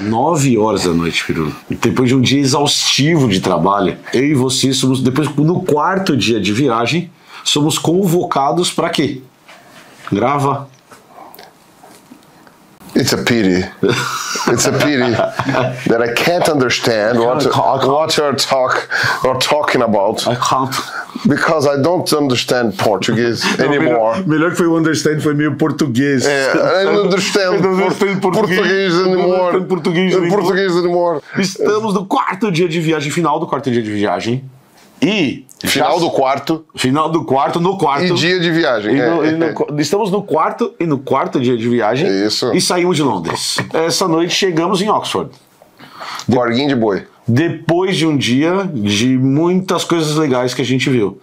9 horas da noite, Pirula. Depois de um dia exaustivo de trabalho, eu e você somos, depois no 4º dia de viagem, somos convocados para quê? Grava. It's a pity. It's a pity that I can't understand what you're talking about. I can't. Because I don't understand Portuguese anymore. Melhor que foi o understand, foi meio português. I don't understand Portuguese anymore. Portuguese anymore. Estamos no 4º dia de viagem, final do 4º dia de viagem. E... Final do 4º. Final do 4º, no 4º. E dia de viagem. Estamos no 4º e no 4º dia de viagem. Isso. E saímos de Londres. Essa noite chegamos em Oxford. Corguinho de boi. Depois de um dia de muitas coisas legais que a gente viu.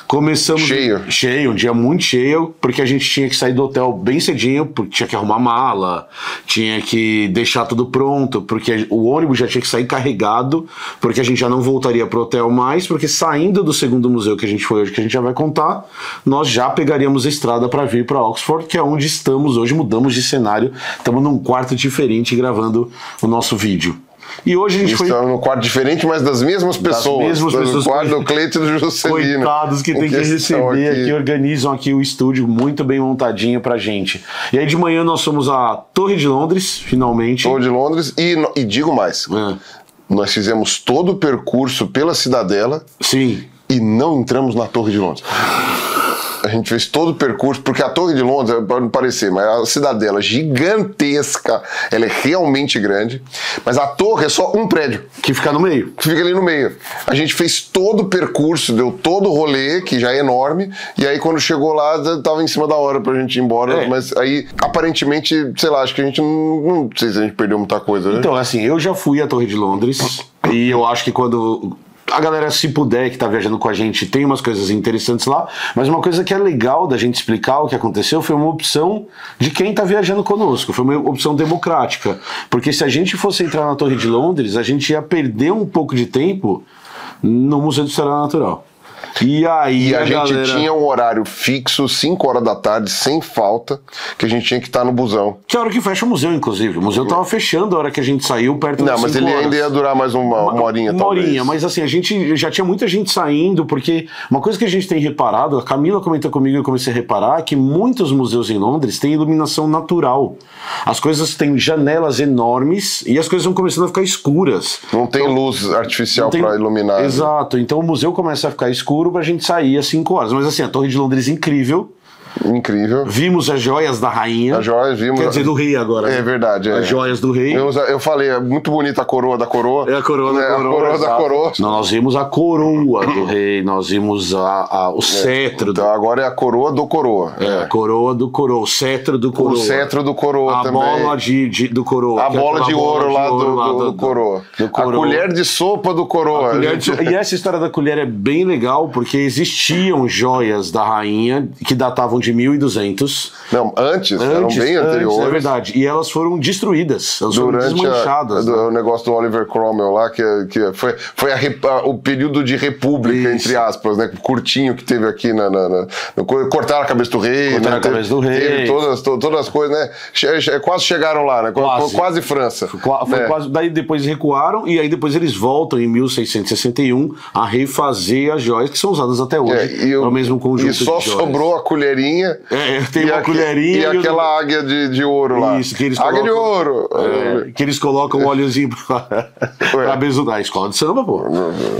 Começamos... Cheio, um dia muito cheio, porque a gente tinha que sair do hotel bem cedinho, porque tinha que arrumar mala, tinha que deixar tudo pronto, porque o ônibus já tinha que sair carregado, porque a gente já não voltaria pro hotel mais, porque saindo do segundo museu que a gente foi hoje, que a gente já vai contar, nós já pegaríamos a estrada para vir para Oxford, que é onde estamos hoje, mudamos de cenário, estamos num quarto diferente gravando o nosso vídeo. E hoje a gente Estamos num quarto diferente, mas das mesmas pessoas. No quarto do Cleiton e do Juscelino. Coitados que tem que receber aqui, organizam aqui o estúdio muito bem montadinho pra gente. E aí de manhã nós fomos à Torre de Londres, finalmente. Torre de Londres, e digo mais, nós fizemos todo o percurso pela Cidadela. Sim. E não entramos na Torre de Londres. A gente fez todo o percurso, porque a Torre de Londres, pode não parecer, mas a Cidadela é gigantesca, ela é realmente grande, mas a torre é só um prédio. Que fica no meio. Que fica ali no meio. A gente fez todo o percurso, deu todo o rolê, que já é enorme, e aí quando chegou lá, tava em cima da hora pra gente ir embora, mas aí, aparentemente, sei lá, acho que a gente não sei se a gente perdeu muita coisa, né? Então, assim, eu já fui à Torre de Londres, e eu acho que quando... A galera, se puder, que tá viajando com a gente, tem umas coisas interessantes lá, mas uma coisa que é legal da gente explicar o que aconteceu foi uma opção de quem tá viajando conosco, foi uma opção democrática, porque se a gente fosse entrar na Torre de Londres, a gente ia perder um pouco de tempo no Museu de História Natural. E aí a gente tinha um horário fixo, 5 horas da tarde, sem falta, que a gente tinha que estar no busão. Que é a hora que fecha o museu, inclusive. O museu tava fechando a hora que a gente saiu, perto das 5 horas. Não, mas ele ainda ia durar mais uma horinha, talvez. Uma horinha, mas assim, a gente já tinha muita gente saindo, porque uma coisa que a gente tem reparado, a Camila comentou comigo e eu comecei a reparar, que muitos museus em Londres têm iluminação natural. As coisas têm janelas enormes e as coisas vão começando a ficar escuras. Não tem luz artificial para iluminar. Exato, então o museu começa a ficar escuro pra gente sair às 5 horas. Mas assim, a Torre de Londres é incrível. Incrível. Vimos as joias da rainha. As joias, vimos. Quer dizer, do rei agora. É verdade. As joias do rei. Eu falei, é muito bonita a coroa da coroa. É a coroa da coroa. A coroa da coroa. Não, nós vimos a coroa do rei, nós vimos o cetro. Então agora é a coroa do coroa. A coroa do coroa, o cetro do coroa. O cetro do coroa também. A bola do coroa. A bola de ouro lá do coroa. A colher de sopa do coroa. E essa história da colher é bem legal, porque existiam joias da rainha que datavam de 1200. Não, antes, eram bem anteriores. É verdade. E elas foram destruídas, elas foram desmanchadas. O negócio do Oliver Cromwell lá, que foi o período de república, entre aspas, né? Curtinho que teve aqui cortaram a cabeça do rei. Cortaram a cabeça do rei. Teve todas as coisas, né? Quase chegaram lá, né? Quase França. Quase, daí depois recuaram e aí depois eles voltam em 1661 a refazer as joias que são usadas até hoje. O mesmo conjunto e só de joias. Sobrou a colherinha. Tem uma colherinha. E aquela águia de ouro lá. Isso, que eles águia de ouro. Que eles colocam um óleozinho pra besunar. A escola de samba, pô.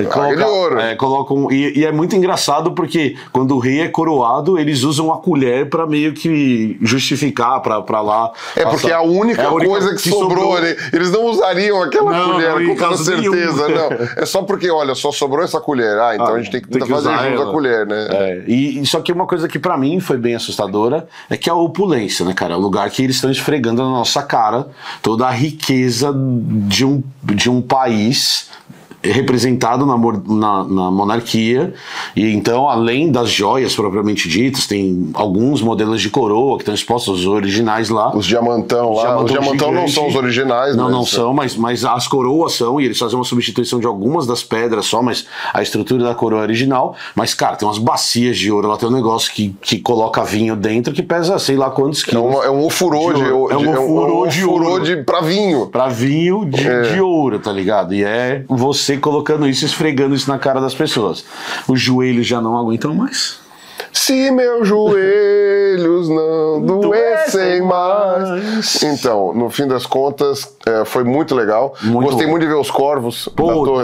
Águia de ouro. Colocam, e é muito engraçado porque quando o rei é coroado, eles usam a colher pra meio que justificar pra lá. Porque é a única coisa que sobrou. Né? Eles não usariam aquela colher, com toda certeza. Não. É só porque, olha, só sobrou essa colher. Então a gente tem que fazer junto a colher, né? E só que uma coisa que pra mim foi bem assustadora é que é a opulência, né, cara? É o lugar que eles estão esfregando na nossa cara toda a riqueza de um país representado na monarquia, e então, além das joias propriamente ditas, tem alguns modelos de coroa que estão expostos, os originais lá. Os diamantão lá. Os diamantão não são os originais, não, não são, mas as coroas são, e eles fazem uma substituição de algumas das pedras só, mas a estrutura da coroa é original. Mas, cara, tem umas bacias de ouro lá, tem um negócio que coloca vinho dentro que pesa sei lá quantos quilos. É um ofurô de ouro. É um ofurô pra vinho. Pra vinho de ouro, tá ligado? E é você colocando isso, esfregando isso na cara das pessoas. Os joelhos já não aguentam mais. Se meus joelhos não doessem mais. Então, no fim das contas, foi muito legal. Gostei muito de ver os corvos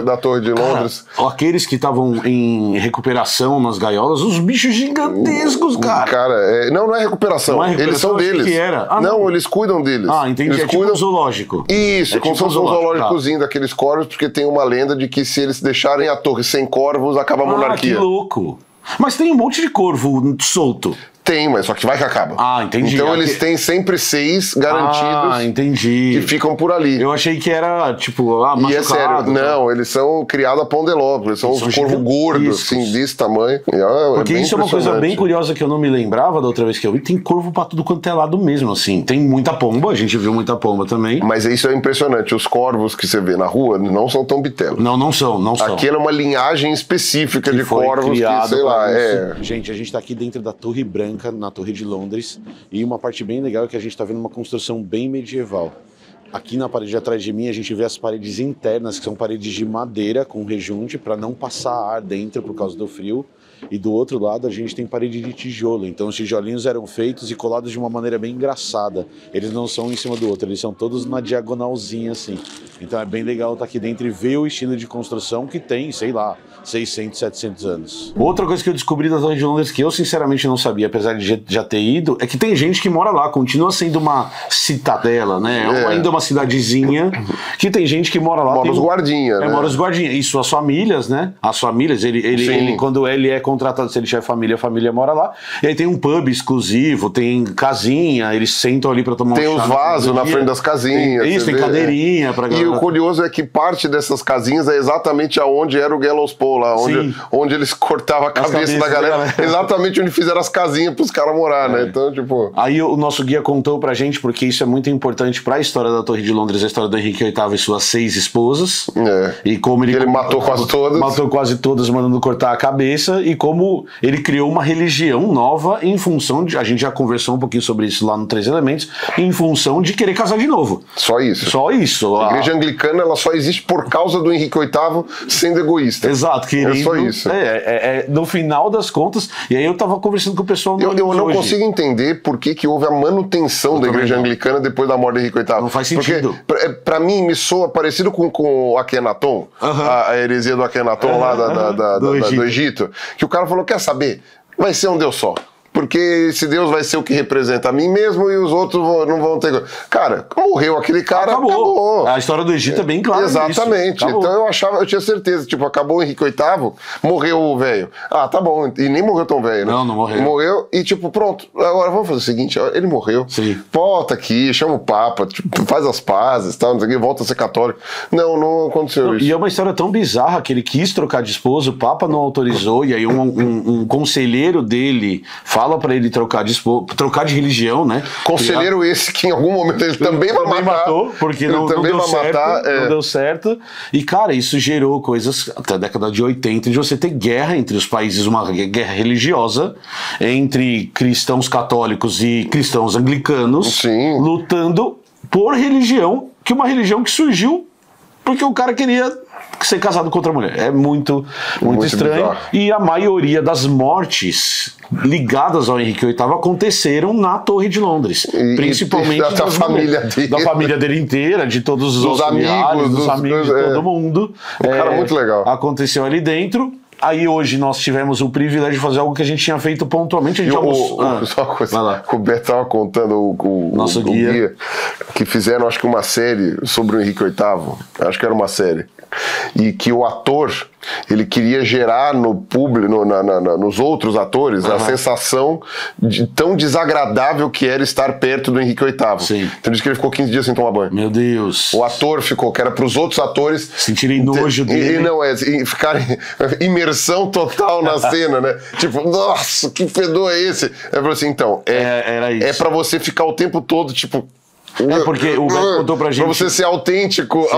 da Torre de Londres. Cara, aqueles que estavam em recuperação nas gaiolas, os bichos gigantesccos, cara. Cara, não é recuperação. Não é recuperação, eles são deles. Que era. Não, eles cuidam deles. Entendi. Eles cuidam... tipo um zoológico. Isso, como se fosse um zoológicozinho daqueles corvos, porque tem uma lenda de que se eles deixarem a torre sem corvos, acaba a monarquia. Que louco. Mas tem um monte de corvo solto. Tem, mas só que vai que acaba. Entendi. Então eles têm sempre 6 garantidos entendi. que ficam por ali. Eu achei que era, tipo, machucado. E é sério, não, eles são criados a pão de ló, eles são uns corvos gordos, assim, desse tamanho. Porque isso é uma coisa bem curiosa que eu não me lembrava da outra vez que eu vi. Tem corvo pra tudo quanto é lado mesmo, assim. Tem muita pomba, a gente viu muita pomba também. Mas isso é impressionante, os corvos que você vê na rua não são tão bitelos. Não são. Aquela é uma linhagem específica de corvos que, sei lá, Gente, a gente tá aqui dentro da Torre Branca, na Torre de Londres, e uma parte bem legal é que a gente está vendo uma construção bem medieval. Aqui na parede atrás de mim a gente vê as paredes internas, que são paredes de madeira com rejunte para não passar ar dentro por causa do frio. E do outro lado a gente tem parede de tijolo, então os tijolinhos eram feitos e colados de uma maneira bem engraçada. Eles não são um em cima do outro, eles são todos na diagonalzinha assim. Então é bem legal estar aqui dentro e ver o estilo de construção que tem, sei lá, 600, 700 anos. Outra coisa que eu descobri da Torre de Londres que eu sinceramente não sabia, apesar de já ter ido, é que tem gente que mora lá, continua sendo uma citadela, né? Ainda uma cidadezinha que tem gente que mora lá. Mora os guardinhas, né? Mora os guardinhas. E suas famílias, né? As famílias, ele quando ele é contratado, se ele tiver família, a família mora lá. E aí tem um pub exclusivo, tem casinha, eles sentam ali pra tomar um chá. Tem os vasos na frente das casinhas. Tem cadeirinha pra galera. E o curioso é que parte dessas casinhas é exatamente aonde era o Gallows Pole, lá, onde eles cortavam a cabeça da galera. Exatamente onde fizeram as casinhas pros caras morar, né? Então, tipo... Aí o nosso guia contou pra gente, porque isso é muito importante pra história da Torre de Londres, a história do Henrique VIII e suas 6 esposas. E como ele matou quase todas. Matou quase todas, mandando cortar a cabeça. E como ele criou uma religião nova em função de... A gente já conversou um pouquinho sobre isso lá no 3 Elementos, em função de querer casar de novo. Só isso. Só isso. A igreja anglicana, ela só existe por causa do Henrique VIII sendo egoísta. Exato, querido. É só isso. No final das contas, e aí eu tava conversando com o pessoal Eu não consigo entender por que houve a manutenção da igreja anglicana depois da morte do Henrique VIII. Não faz sentido. Porque, pra mim, me soa parecido com o Akhenaton, a heresia do Akhenaton lá do Egito, que o cara falou, quer saber, vai ser um Deus só. Porque esse Deus vai ser o que representa a mim mesmo e os outros não vão ter... Cara, morreu aquele cara, acabou. A história do Egito é bem clara. Exatamente. Então eu tinha certeza, tipo, acabou o Henrique VIII, morreu o velho. Tá bom. E nem morreu tão velho, né? Não morreu. Morreu e, tipo, pronto. Agora vamos fazer o seguinte, ele morreu. Sim. Volta aqui, chama o Papa, tipo, faz as pazes, tal, não sei o que, volta a ser católico. Não aconteceu isso. E é uma história tão bizarra que ele quis trocar de esposa, o Papa não autorizou, e aí um conselheiro dele fala pra ele trocar de religião, né? Conselheiro esse que em algum momento ele também vai matar. Matou, porque não deu certo. E, cara, isso gerou coisas até a década de 80 de você ter guerra entre os países, uma guerra religiosa entre cristãos católicos e cristãos anglicanos, lutando por religião, que é uma religião que surgiu porque o cara queria ser casado com outra mulher. É muito estranho. Bizarro. E a maioria das mortes ligadas ao Henrique VIII aconteceram na Torre de Londres. Principalmente da família dele. Da família dele inteira, de todos os amigos, dos amigos de todo mundo. Um cara muito legal. Aconteceu ali dentro. Aí hoje nós tivemos o privilégio de fazer algo que a gente tinha feito pontualmente. A gente só uma coisa, o Beto estava contando o nosso guia, que fizeram, acho que uma série sobre o Henrique VIII. Acho que era uma série. E que o ator Ele queria gerar no público, nos outros atores, a sensação de tão desagradável que era estar perto do Henrique VIII. Sim. Então diz que ele ficou 15 dias sem tomar banho. Meu Deus. O ator ficou, que era para os outros atores sentirem nojo dele. E ficarem imersão total na cena, né? Tipo, nossa, que fedor é esse? É pra assim, então, era isso. É pra você ficar o tempo todo, tipo... porque o Beto contou pra gente... Pra você ser autêntico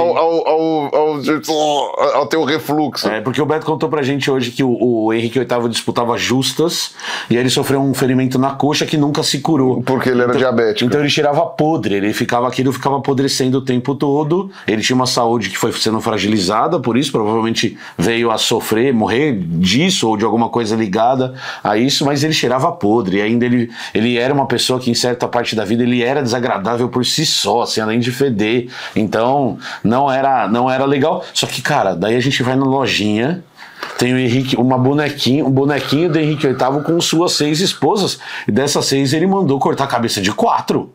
ao teu refluxo. Porque o Beto contou pra gente hoje que o Henrique VIII disputava justas e aí ele sofreu um ferimento na coxa que nunca se curou. Porque ele era diabético. Então ele cheirava podre, aquilo ficava apodrecendo o tempo todo. Ele tinha uma saúde que foi sendo fragilizada, por isso provavelmente veio a sofrer, morrer disso ou de alguma coisa ligada a isso, mas ele cheirava podre. E ainda ele era uma pessoa que em certa parte da vida ele era desagradável por si só, assim, além de feder. Então, não era legal. Só que, cara, daí a gente vai na lojinha, tem o Henrique, um bonequinho do Henrique VIII com suas 6 esposas. E dessas 6 ele mandou cortar a cabeça de 4.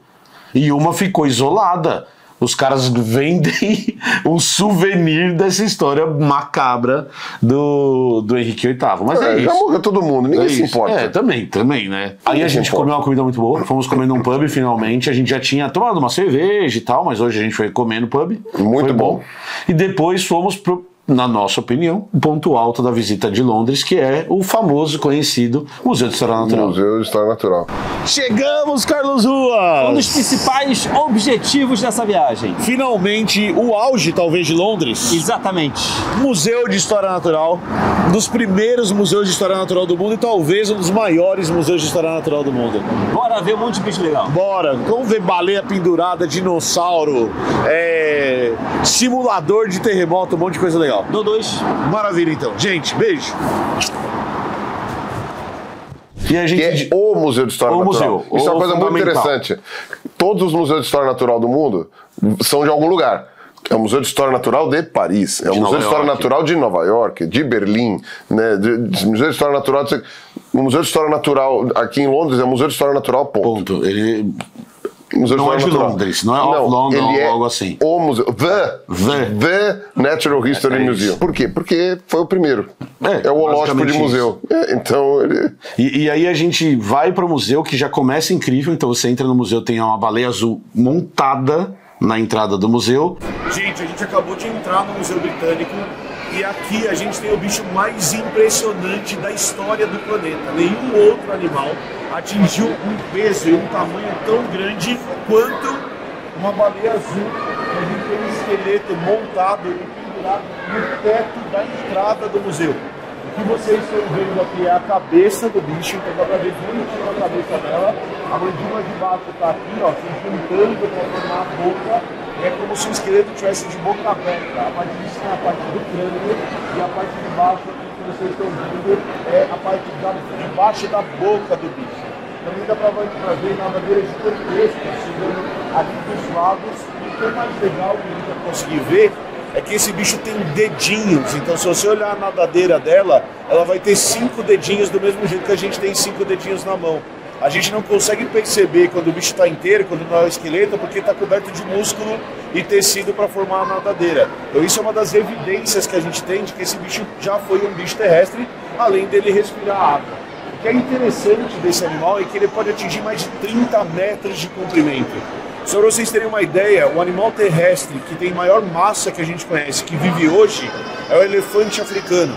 E uma ficou isolada. Os caras vendem um souvenir dessa história macabra do Henrique VIII. Mas é isso. Já morreu todo mundo, ninguém se importa. Também, né? Aí a gente comeu uma comida muito boa, fomos comer num pub finalmente. A gente já tinha tomado uma cerveja e tal, mas hoje a gente foi comer no pub. Muito bom. E depois fomos na nossa opinião, o ponto alto da visita de Londres, que é o famoso, conhecido Museu de História Natural. Museu de História Natural. Chegamos, Carlos Ruas! Um dos principais objetivos dessa viagem. Finalmente, o auge, talvez, de Londres. Exatamente. Museu de História Natural, um dos primeiros museus de História Natural do mundo e talvez um dos maiores museus de História Natural do mundo. Bora ver um monte de bicho legal. Bora! Vamos ver baleia pendurada, dinossauro, simulador de terremoto, um monte de coisa legal. Dou 2. Maravilha, então. Gente, beijo. E a gente... Que é o Museu de História Natural. Isso é uma coisa muito interessante. Todos os museus de História Natural do mundo são de algum lugar. É o Museu de História Natural de Paris, é o Museu de História Natural de Nova York, de Berlim, né? Museu de História Natural... O Museu de História Natural aqui em Londres é o Museu de História Natural, ponto. Ele... Museu não é de Londres, não é of London ou algo assim. O museu, The Natural History Museum. Por quê? Porque foi o primeiro. É o holótipo de museu. Então ele... E aí a gente vai para o museu, que já começa incrível. Então você entra no museu, tem uma baleia azul montada na entrada do museu. Gente, a gente acabou de entrar no Museu Britânico e aqui a gente tem o bicho mais impressionante da história do planeta. Nenhum outro animal atingiu um peso e um tamanho tão grande quanto uma baleia azul. A gente tem um esqueleto montado e pendurado no teto da entrada do museu. O que vocês estão vendo aqui é a cabeça do bicho, então dá pra ver bonitinho a cabeça dela. A mandíbula de baixo está aqui, ó, se juntando para formar a boca. É como se o esqueleto estivesse de boca aberta. A parte de cima é a parte do crânio e a parte de baixo aqui que vocês estão vendo é a parte de baixo da boca do bicho. Também dá para ver nadadeiras gigantescas chegando ali dos lados. E o que é mais legal que a gente vai conseguir ver é que esse bicho tem dedinhos. Então, se você olhar a nadadeira dela, ela vai ter 5 dedinhos do mesmo jeito que a gente tem 5 dedinhos na mão. A gente não consegue perceber quando o bicho está inteiro, quando não é o esqueleto, porque está coberto de músculo e tecido para formar a nadadeira. Então isso é uma das evidências que a gente tem de que esse bicho já foi um bicho terrestre, além dele respirar água. O que é interessante desse animal é que ele pode atingir mais de 30 metros de comprimento. Só para vocês terem uma ideia, o animal terrestre que tem maior massa que a gente conhece, que vive hoje, é o elefante africano.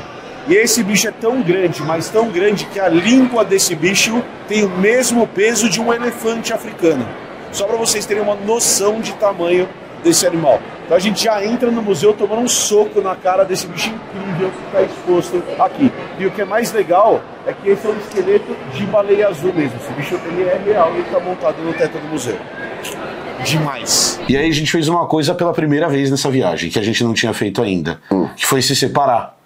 E esse bicho é tão grande, mas tão grande, que a língua desse bicho tem o mesmo peso de um elefante africano. Só para vocês terem uma noção de tamanho desse animal. Então a gente já entra no museu tomando um soco na cara desse bicho incrível que está exposto aqui. E o que é mais legal é que esse é um esqueleto de baleia azul mesmo. Esse bicho ele é real e está montado no teto do museu. Demais. E aí a gente fez uma coisa pela primeira vez nessa viagem, que a gente não tinha feito ainda, que foi se separar.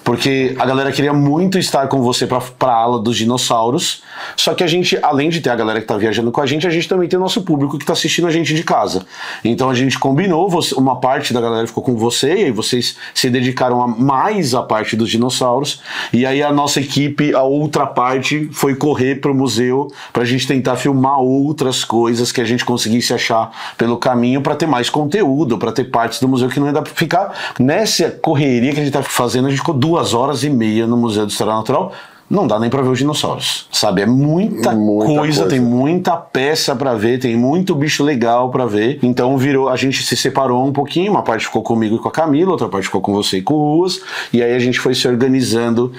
Porque a galera queria muito estar com você pra ala dos dinossauros, só que a gente, além de ter a galera que tá viajando com a gente também tem o nosso público que tá assistindo a gente de casa. Então a gente combinou, uma parte da galera ficou com você, e aí vocês se dedicaram mais à parte dos dinossauros, e aí a nossa equipe, a outra parte, foi correr pro museu pra gente tentar filmar outras coisas que a gente conseguisse achar pelo caminho pra ter mais conteúdo, pra ter partes do museu que não ia dar pra ficar nessa correria que a gente tá fazendo. A gente ficou 2 horas e meia no Museu de História Natural, não dá nem pra ver os dinossauros, sabe? É muita coisa, tem muita peça pra ver, tem muito bicho legal pra ver. Então a gente se separou um pouquinho, uma parte ficou comigo e com a Camila, outra parte ficou com você e com o Ruas, e aí a gente foi se organizando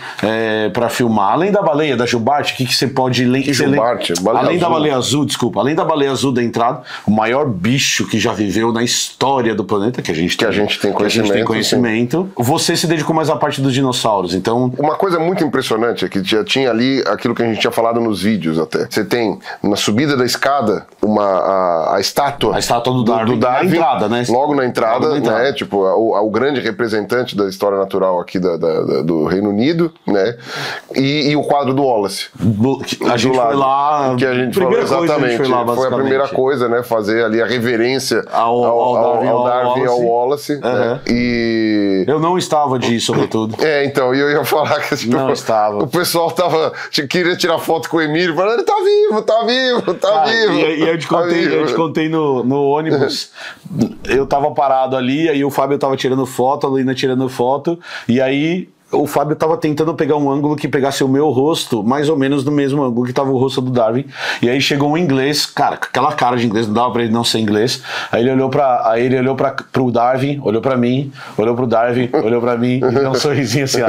pra filmar. Além da baleia, da Jubarte, o que você pode... Além da baleia azul, desculpa, além da baleia azul da entrada, o maior bicho que já viveu na história do planeta, que a gente tem conhecimento. Você se dedicou mais à parte dos dinossauros, então... Uma coisa muito impressionante é que já tinha ali aquilo que a gente tinha falado nos vídeos até. Você tem, na subida da escada, a estátua... A estátua do Darwin, na entrada, né? Logo na entrada, né? Tipo, o grande representante da história natural aqui do Reino Unido, né? E o quadro do Wallace. A gente foi lá... Que a gente falou, exatamente. Foi a primeira coisa, né? Fazer ali a reverência ao Darwin e ao Wallace. Né? E... Eu não estava disso, sobretudo. Então, eu ia falar que... Tipo, não estava. O pessoal queria tirar foto com o Emílio, falando, ele tá vivo. E eu te contei no ônibus, eu tava parado ali, aí o Fábio tava tirando foto, a Luína tirando foto, e aí o Fábio tava tentando pegar um ângulo que pegasse o meu rosto, mais ou menos no mesmo ângulo que tava o rosto do Darwin, e aí chegou um inglês, cara, com aquela cara de inglês, não dava pra ele não ser inglês, aí ele olhou pro Darwin, olhou pra mim, olhou pro Darwin, olhou pra mim, e deu um sorrisinho assim, ó.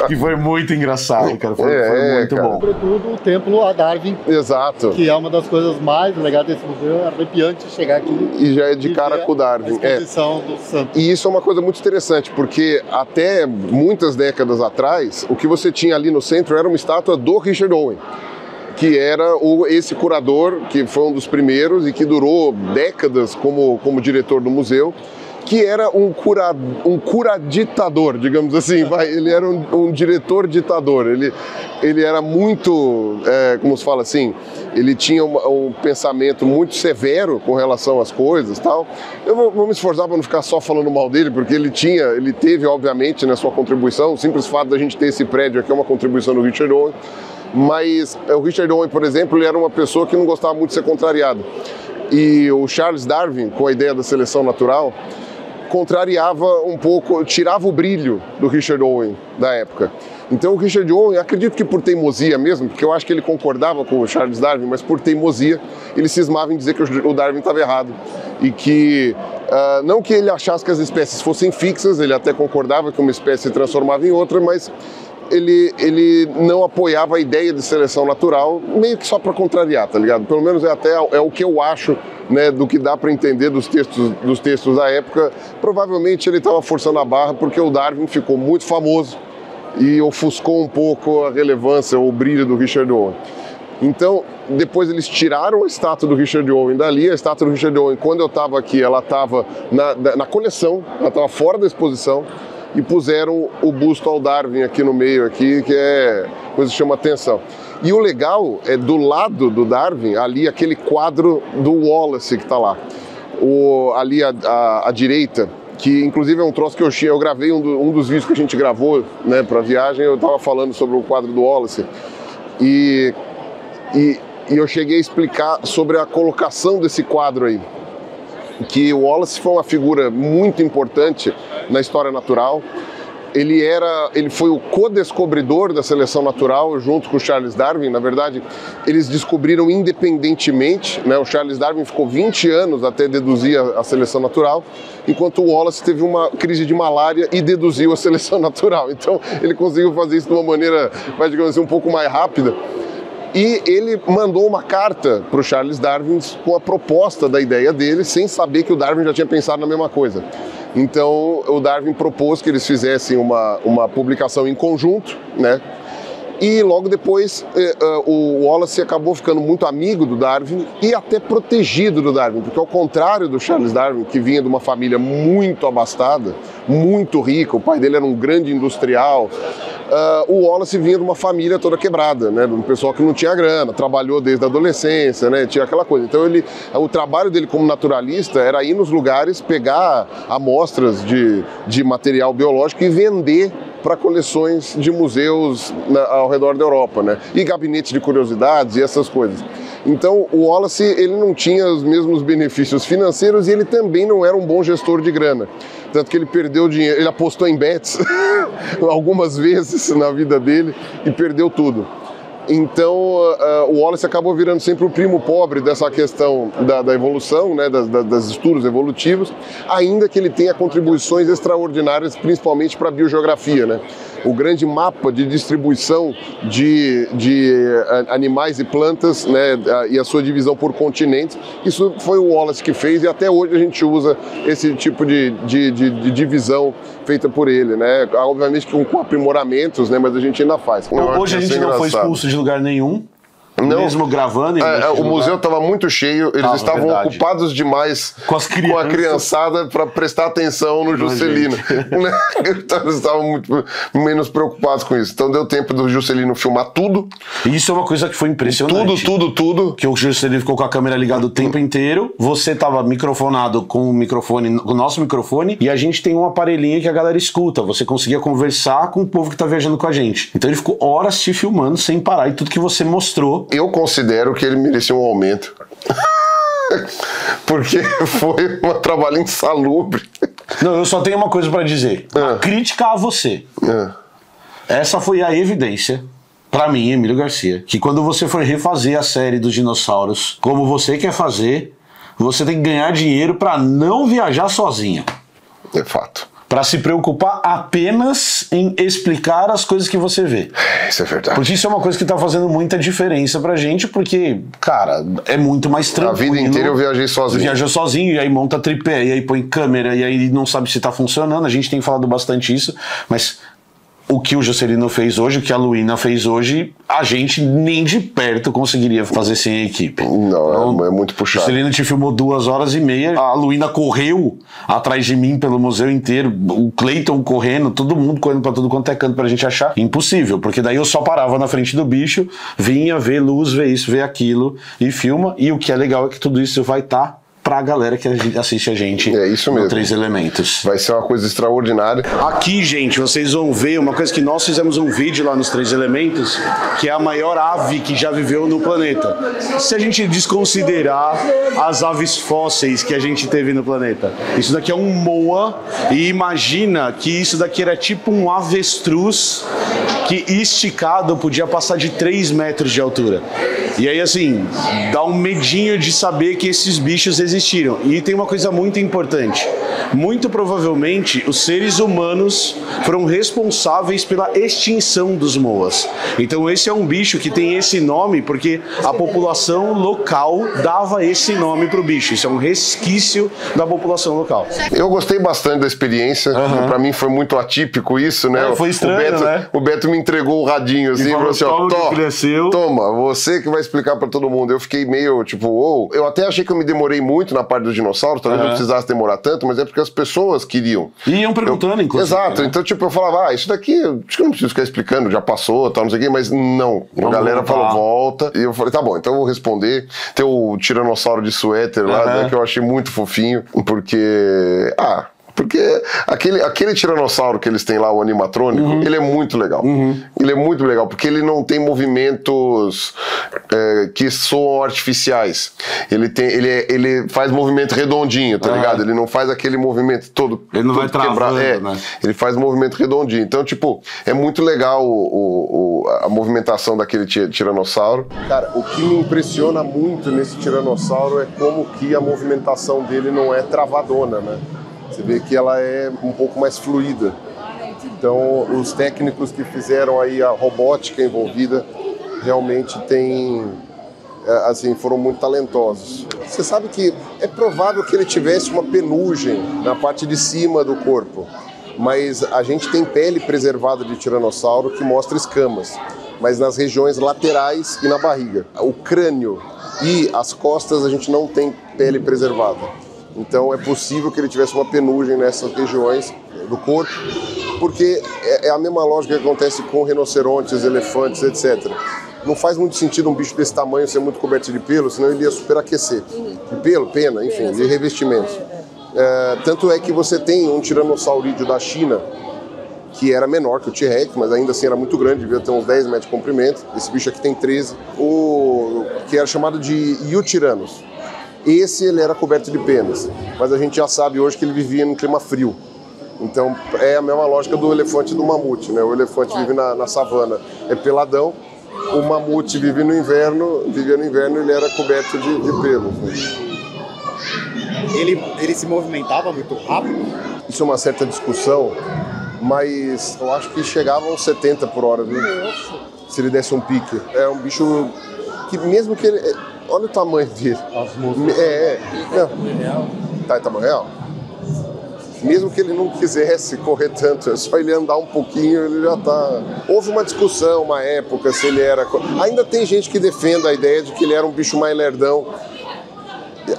Que foi muito engraçado, cara, foi muito bom. Sobretudo o templo a Darwin. Exato. Que é uma das coisas mais legais desse museu, é arrepiante chegar aqui. E já é de cara com o Darwin. A exposição do santo. E isso é uma coisa muito interessante, porque até muitas décadas atrás, o que você tinha ali no centro era uma estátua do Richard Owen, que era esse curador, que foi um dos primeiros e que durou décadas como diretor do museu, que era um curaditador, digamos assim. Ele era um diretor ditador. Ele era muito, como se fala assim, ele tinha um pensamento muito severo com relação às coisas, tal. Eu vou me esforçar para não ficar só falando mal dele, porque ele teve, obviamente, na sua contribuição, o simples fato da gente ter esse prédio aqui é uma contribuição do Richard Owen, mas o Richard Owen, por exemplo, ele era uma pessoa que não gostava muito de ser contrariado. E o Charles Darwin, com a ideia da seleção natural, contrariava um pouco, tirava o brilho do Richard Owen da época. Então o Richard Owen, acredito que por teimosia mesmo, porque eu acho que ele concordava com o Charles Darwin, mas por teimosia ele cismava em dizer que o Darwin estava errado e que não que ele achasse que as espécies fossem fixas, ele até concordava que uma espécie se transformava em outra, mas ele não apoiava a ideia de seleção natural, meio que só para contrariar, tá ligado? Pelo menos é o que eu acho, né, do que dá para entender dos textos da época. Provavelmente ele estava forçando a barra porque o Darwin ficou muito famoso e ofuscou um pouco a relevância, o brilho do Richard Owen. Então, depois eles tiraram a estátua do Richard Owen dali. A estátua do Richard Owen, quando eu estava aqui, ela estava na coleção, ela estava fora da exposição, e puseram o busto ao Darwin aqui no meio, aqui, que é coisa que chama atenção. E o legal é do lado do Darwin, ali aquele quadro do Wallace que está lá. Ali à direita, que inclusive é um troço que eu gravei, um dos vídeos que a gente gravou, né, para a viagem, eu estava falando sobre o quadro do Wallace. E eu cheguei a explicar sobre a colocação desse quadro aí. Que o Wallace foi uma figura muito importante na história natural. Ele foi o co-descobridor da seleção natural junto com o Charles Darwin. Na verdade, eles descobriram independentemente, né? O Charles Darwin ficou 20 anos até deduzir a seleção natural, enquanto o Wallace teve uma crise de malária e deduziu a seleção natural. Então, ele conseguiu fazer isso de uma maneira, digamos assim, um pouco mais rápida. E ele mandou uma carta para o Charles Darwin com a proposta da ideia dele, sem saber que o Darwin já tinha pensado na mesma coisa. Então, o Darwin propôs que eles fizessem uma publicação em conjunto, né? E logo depois o Wallace acabou ficando muito amigo do Darwin e até protegido do Darwin, porque ao contrário do Charles Darwin, que vinha de uma família muito abastada, muito rica, o pai dele era um grande industrial, o Wallace vinha de uma família toda quebrada, né, de um pessoal que não tinha grana, trabalhou desde a adolescência, né, tinha aquela coisa. Então o trabalho dele como naturalista era ir nos lugares, pegar amostras de material biológico e vender para coleções de museus ao redor da Europa, né? E gabinetes de curiosidades e essas coisas. Então, o Wallace, ele não tinha os mesmos benefícios financeiros e ele também não era um bom gestor de grana. Tanto que ele perdeu dinheiro, ele apostou em bets algumas vezes na vida dele e perdeu tudo. Então, o Wallace acabou virando sempre o primo pobre dessa questão da evolução, né, das estudos evolutivos, ainda que ele tenha contribuições extraordinárias, principalmente para a biogeografia, né? O grande mapa de distribuição de animais e plantas, né, e a sua divisão por continentes, isso foi o Wallace que fez e até hoje a gente usa esse tipo de divisão feita por ele, né? Obviamente com aprimoramentos, né, mas a gente ainda faz. Hoje a gente não foi expulso de lugar nenhum. Não, mesmo gravando. O museu estava muito cheio, eles estavam ocupados demais com a criançada para prestar atenção no Juscelino. Eles estavam muito menos preocupados com isso. Então deu tempo do Juscelino filmar tudo. E isso é uma coisa que foi impressionante. Tudo. Que o Juscelino ficou com a câmera ligada o tempo inteiro, você estava microfonado com o nosso microfone, e a gente tem um aparelhinho que a galera escuta. Você conseguia conversar com o povo que está viajando com a gente. Então ele ficou horas te filmando sem parar, e tudo que você mostrou. Eu considero que ele merecia um aumento. Porque foi um trabalho insalubre. Não, eu só tenho uma coisa pra dizer. A crítica a você. Essa foi a evidência, pra mim, Emílio Garcia, que quando você for refazer a série dos dinossauros, como você quer fazer, você tem que ganhar dinheiro pra não viajar sozinho. É fato. Pra se preocupar apenas em explicar as coisas que você vê. Isso é verdade. Porque isso é uma coisa que tá fazendo muita diferença pra gente, porque, cara, é muito mais tranquilo. A vida inteira eu viajei sozinho. Viaja sozinho, e aí monta tripé, e aí põe câmera, e aí não sabe se tá funcionando. A gente tem falado bastante isso, mas o que o Juscelino fez hoje, o que a Luína fez hoje, a gente nem de perto conseguiria fazer sem a equipe. Não, então, é muito puxado. O Juscelino te filmou 2h30, a Luína correu atrás de mim pelo museu inteiro, o Cleiton correndo, todo mundo correndo pra tudo quanto é canto pra gente achar. Impossível, porque daí eu só parava na frente do bicho, vinha ver luz, ver isso, ver aquilo, e filma, e o que é legal é que tudo isso vai estar pra galera que assiste a gente no 3 Elementos. Vai ser uma coisa extraordinária. Aqui, gente, vocês vão ver uma coisa que nós fizemos um vídeo lá nos 3 Elementos, que é a maior ave que já viveu no planeta. Se a gente desconsiderar as aves fósseis que a gente teve no planeta. Isso daqui é um moa, e imagina que isso daqui era tipo um avestruz que esticado podia passar de 3 metros de altura. E aí, assim, dá um medinho de saber que esses bichos existiram. E tem uma coisa muito importante. Muito provavelmente, os seres humanos foram responsáveis pela extinção dos moas. Então, esse é um bicho que tem esse nome porque a população local dava esse nome pro bicho. Isso é um resquício da população local. Eu gostei bastante da experiência. Pra mim foi muito atípico isso, né? Foi estranho, né? O Beto me entregou o radinho assim, falou assim, ó, toma, você que vai explicar pra todo mundo. Eu fiquei meio, tipo, eu até achei que eu me demorei muito na parte dos dinossauros, talvez não precisasse demorar tanto, mas é porque as pessoas queriam. E iam perguntando, inclusive. Exato, então tipo, eu falava, isso daqui, acho que eu não preciso ficar explicando, já passou, tal, não sei o quê, mas não. A galera falou, volta, e eu falei, tá bom, então eu vou responder. Tem o tiranossauro de suéter lá, né, que eu achei muito fofinho, porque, aquele tiranossauro que eles têm lá, o animatrônico, ele é muito legal. Ele é muito legal, porque ele não tem movimentos que soam artificiais. Ele faz movimento redondinho, tá ligado? Ele não faz aquele movimento todo. Ele não vai travando, né? Ele faz movimento redondinho. Então, tipo, é muito legal a movimentação daquele tiranossauro. Cara, o que me impressiona muito nesse tiranossauro é como que a movimentação dele não é travadona, né? Você vê que ela é um pouco mais fluida. Então, os técnicos que fizeram aí a robótica envolvida realmente foram muito talentosos. Você sabe que é provável que ele tivesse uma penugem na parte de cima do corpo, mas a gente tem pele preservada de tiranossauro que mostra escamas, mas nas regiões laterais e na barriga. O crânio e as costas a gente não tem pele preservada. Então é possível que ele tivesse uma penugem nessas regiões do corpo, porque é a mesma lógica que acontece com rinocerontes, elefantes, etc. Não faz muito sentido um bicho desse tamanho ser muito coberto de pelo, senão ele ia superaquecer. De pelo, pena, enfim, de revestimentos. Tanto é que você tem um tiranossaurídeo da China, que era menor que o T-Rex, mas ainda assim era muito grande, devia ter uns 10 metros de comprimento. Esse bicho aqui tem 13. O que era chamado de Eutyrannus. Esse ele era coberto de penas, mas a gente já sabe hoje que ele vivia num clima frio. Então é a mesma lógica do elefante e do mamute, né? O elefante vive na savana, é peladão. O mamute vivia no inverno, ele era coberto de pelos. Né? Ele se movimentava muito rápido? Isso é uma certa discussão, mas eu acho que chegava aos 70 por hora, viu? Se ele desse um pique. É um bicho que mesmo que ele... Olha o tamanho dele. Tá em tamanho real? Mesmo que ele não quisesse correr tanto, é só ele andar um pouquinho, ele já tá... Houve uma discussão, uma época, se ele era... Ainda tem gente que defende a ideia de que ele era um bicho mais lerdão.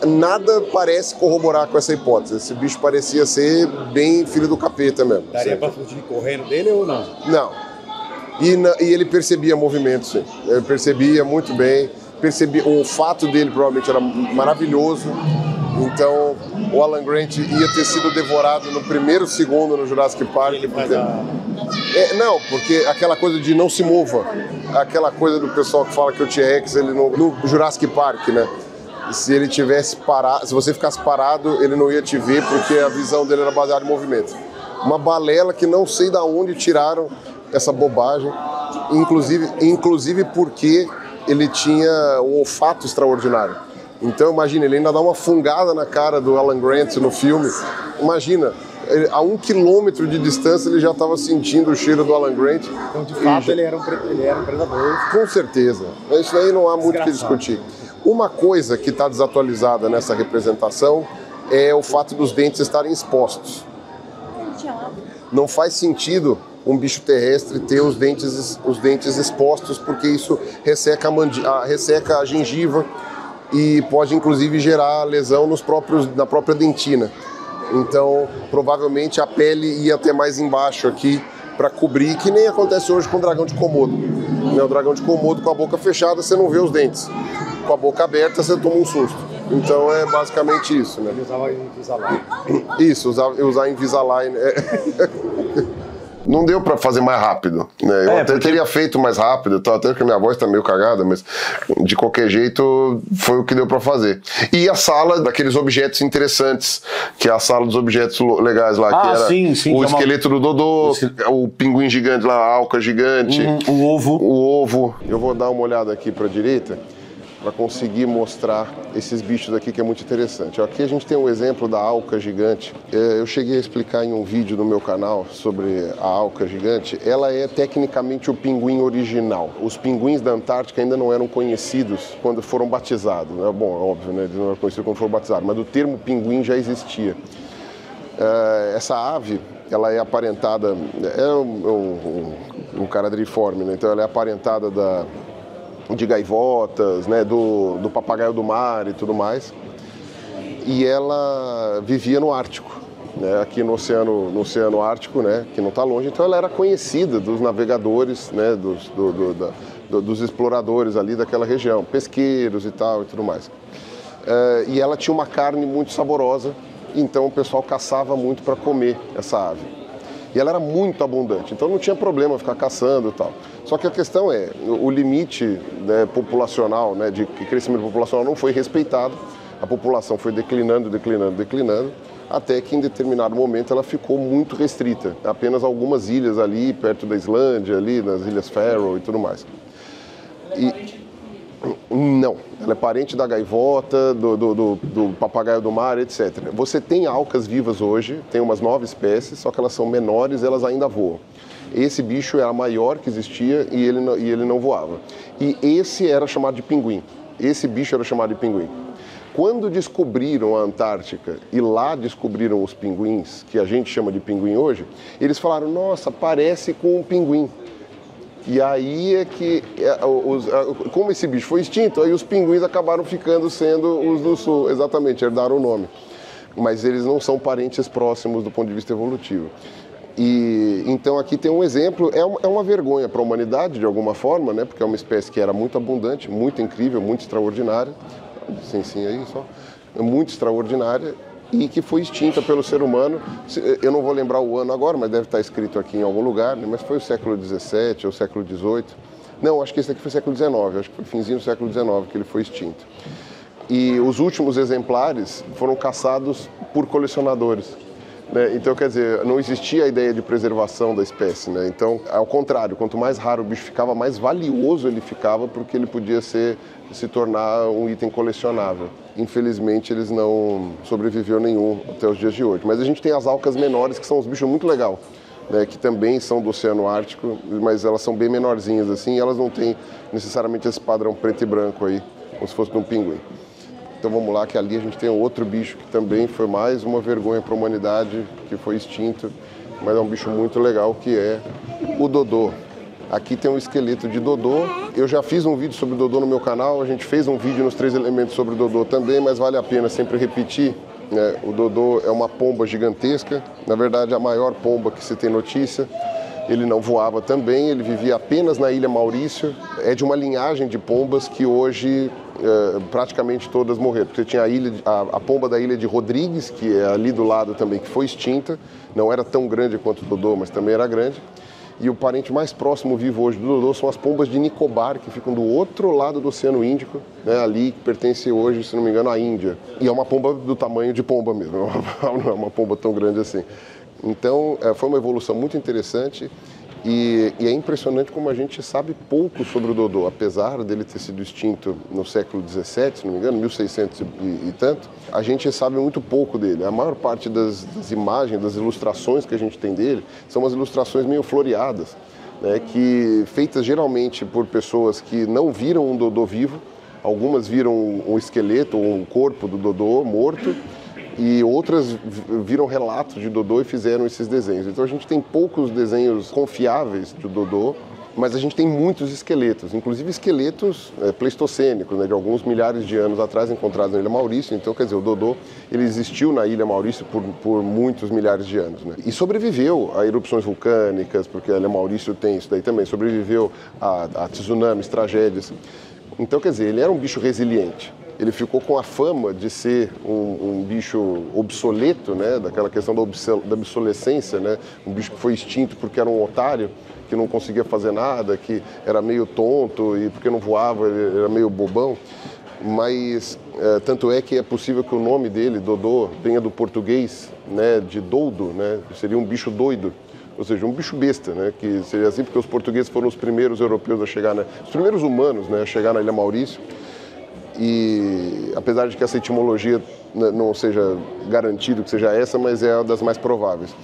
Nada parece corroborar com essa hipótese. Esse bicho parecia ser bem filho do capeta mesmo. Daria pra fugir correndo dele ou não? Não. E ele percebia movimentos, sim. Ele percebia muito bem. O olfato dele provavelmente era maravilhoso. Então, o Alan Grant ia ter sido devorado no primeiro segundo no Jurassic Park. Não, porque aquela coisa de não se mova. Aquela coisa do pessoal que fala que o T-Rex, ele no Jurassic Park, né? Se ele tivesse parado, se você ficasse parado, ele não ia te ver porque a visão dele era baseada em movimento. Uma balela que não sei de onde tiraram essa bobagem, inclusive porque ele tinha um olfato extraordinário. Então imagina, ele ainda dá uma fungada na cara do Alan Grant no filme. Imagina, a 1 quilômetro de distância ele já estava sentindo o cheiro do Alan Grant. Então de fato ele era um predador. Com certeza, isso aí não há muito o que discutir. Uma coisa que está desatualizada nessa representação é o fato dos dentes estarem expostos. Não faz sentido um bicho terrestre ter os dentes expostos, porque isso resseca a gengiva e pode inclusive gerar lesão na própria dentina. Então, provavelmente a pele ia até mais embaixo aqui para cobrir, que nem acontece hoje com o dragão de Komodo. O dragão de Komodo com a boca fechada, você não vê os dentes. Com a boca aberta, você toma um susto. Então é basicamente isso, né? Ele usava Invisalign. Isso, usar Invisalign. Não deu pra fazer mais rápido, né? Eu até teria feito mais rápido, até que a minha voz tá meio cagada, mas de qualquer jeito foi o que deu pra fazer. E a sala daqueles objetos interessantes, que é a sala dos objetos legais lá, que era o esqueleto do Dodô, o pinguim gigante lá, a alca gigante, o ovo. Eu vou dar uma olhada aqui pra direita para conseguir mostrar esses bichos aqui, que é muito interessante. Aqui a gente tem um exemplo da alca gigante. Eu cheguei a explicar em um vídeo no meu canal sobre a alca gigante. Ela é tecnicamente o pinguim original. Os pinguins da Antártica ainda não eram conhecidos quando foram batizados. Bom, é óbvio, né? Eles não eram conhecidos quando foram batizados, mas o termo pinguim já existia. Essa ave, ela é aparentada... É um caradriforme, né? Então ela é aparentada de gaivotas, né, do papagaio do mar e tudo mais. E ela vivia no Ártico, né, aqui no Oceano Ártico, né, que não está longe. Então ela era conhecida dos navegadores, né, dos exploradores ali daquela região, pesqueiros e tal e tudo mais. E ela tinha uma carne muito saborosa, então o pessoal caçava muito para comer essa ave. E ela era muito abundante, então não tinha problema ficar caçando e tal. Só que a questão é, o limite, né, populacional, né, de crescimento populacional não foi respeitado. A população foi declinando, até que em determinado momento ela ficou muito restrita. Apenas algumas ilhas ali, perto da Islândia, ali nas Ilhas Faroe e tudo mais. Não, ela é parente da gaivota, do papagaio do mar, etc. Você tem alcas vivas hoje, tem umas 9 espécies, só que elas são menores, elas ainda voam. Esse bicho era maior que existia e ele não voava. E esse era chamado de pinguim. Esse bicho era chamado de pinguim. Quando descobriram a Antártica e lá descobriram os pinguins, que a gente chama de pinguim hoje, eles falaram, nossa, parece com um pinguim. E aí é que, como esse bicho foi extinto, aí os pinguins acabaram ficando sendo os do sul, exatamente, herdaram o nome. Mas eles não são parentes próximos do ponto de vista evolutivo. E então aqui tem um exemplo, é uma vergonha para a humanidade de alguma forma, né? Porque é uma espécie que era muito abundante, muito incrível, muito extraordinária, aí só, muito extraordinária, e que foi extinta pelo ser humano. Eu não vou lembrar o ano agora, mas deve estar escrito aqui em algum lugar, né? Mas foi o século XVII ou século XVIII, Não, acho que esse aqui foi século XIX, acho que foi finzinho do século XIX que ele foi extinto. E os últimos exemplares foram caçados por colecionadores. Né? Então, quer dizer, não existia a ideia de preservação da espécie. Né? Então, ao contrário, quanto mais raro o bicho ficava, mais valioso ele ficava, porque ele podia se tornar um item colecionável. Infelizmente, eles não sobreviveu nenhum até os dias de hoje. Mas a gente tem as alcas menores, que são uns bichos muito legais, né? Que também são do Oceano Ártico, mas elas são bem menorzinhas assim, e elas não têm necessariamente esse padrão preto e branco aí, como se fosse de um pinguim. Então vamos lá, que ali a gente tem outro bicho que também foi mais uma vergonha para a humanidade, que foi extinto, mas é um bicho muito legal, que é o dodô. Aqui tem um esqueleto de dodô. Eu já fiz um vídeo sobre o dodô no meu canal, a gente fez um vídeo nos 3 elementos sobre o dodô também, mas vale a pena sempre repetir. Né? O dodô é uma pomba gigantesca, na verdade a maior pomba que se tem notícia. Ele não voava também, ele vivia apenas na Ilha Maurício. É de uma linhagem de pombas que hoje praticamente todas morreram. Porque tinha a pomba da Ilha de Rodrigues, que é ali do lado também, que foi extinta. Não era tão grande quanto o dodô, mas também era grande. E o parente mais próximo vivo hoje do dodô são as pombas de Nicobar, que ficam do outro lado do Oceano Índico, né, ali que pertence hoje, se não me engano, à Índia. E é uma pomba do tamanho de pomba mesmo, não é uma pomba tão grande assim. Então, foi uma evolução muito interessante e é impressionante como a gente sabe pouco sobre o dodô. Apesar dele ter sido extinto no século XVII, se não me engano, 1600 e tanto, a gente sabe muito pouco dele. A maior parte das imagens, das ilustrações que a gente tem dele, são umas ilustrações meio floreadas, né, que feitas geralmente por pessoas que não viram um dodô vivo. Algumas viram um esqueleto ou um corpo do dodô morto, e outras viram relatos de dodô e fizeram esses desenhos. Então a gente tem poucos desenhos confiáveis do dodô, mas a gente tem muitos esqueletos, inclusive esqueletos pleistocênicos, né, de alguns milhares de anos atrás, encontrados na Ilha Maurício. Então, quer dizer, o dodô ele existiu na Ilha Maurício por muitos milhares de anos. Né? E sobreviveu a erupções vulcânicas, porque a Ilha Maurício tem isso daí também, sobreviveu a tsunamis, tragédias. Então, quer dizer, ele era um bicho resiliente. Ele ficou com a fama de ser um bicho obsoleto, né, daquela questão da obsolescência, né, um bicho que foi extinto porque era um otário, que não conseguia fazer nada, que era meio tonto e porque não voava ele era meio bobão. Mas tanto é que é possível que o nome dele, dodô, venha do português, né, de doudo, né, seria um bicho doido. Ou seja, um bicho besta, né? Que seria assim, porque os portugueses foram os primeiros europeus a chegar, os primeiros humanos, né, a chegar na Ilha Maurício. E apesar de que essa etimologia não seja garantido que seja essa, mas é uma das mais prováveis.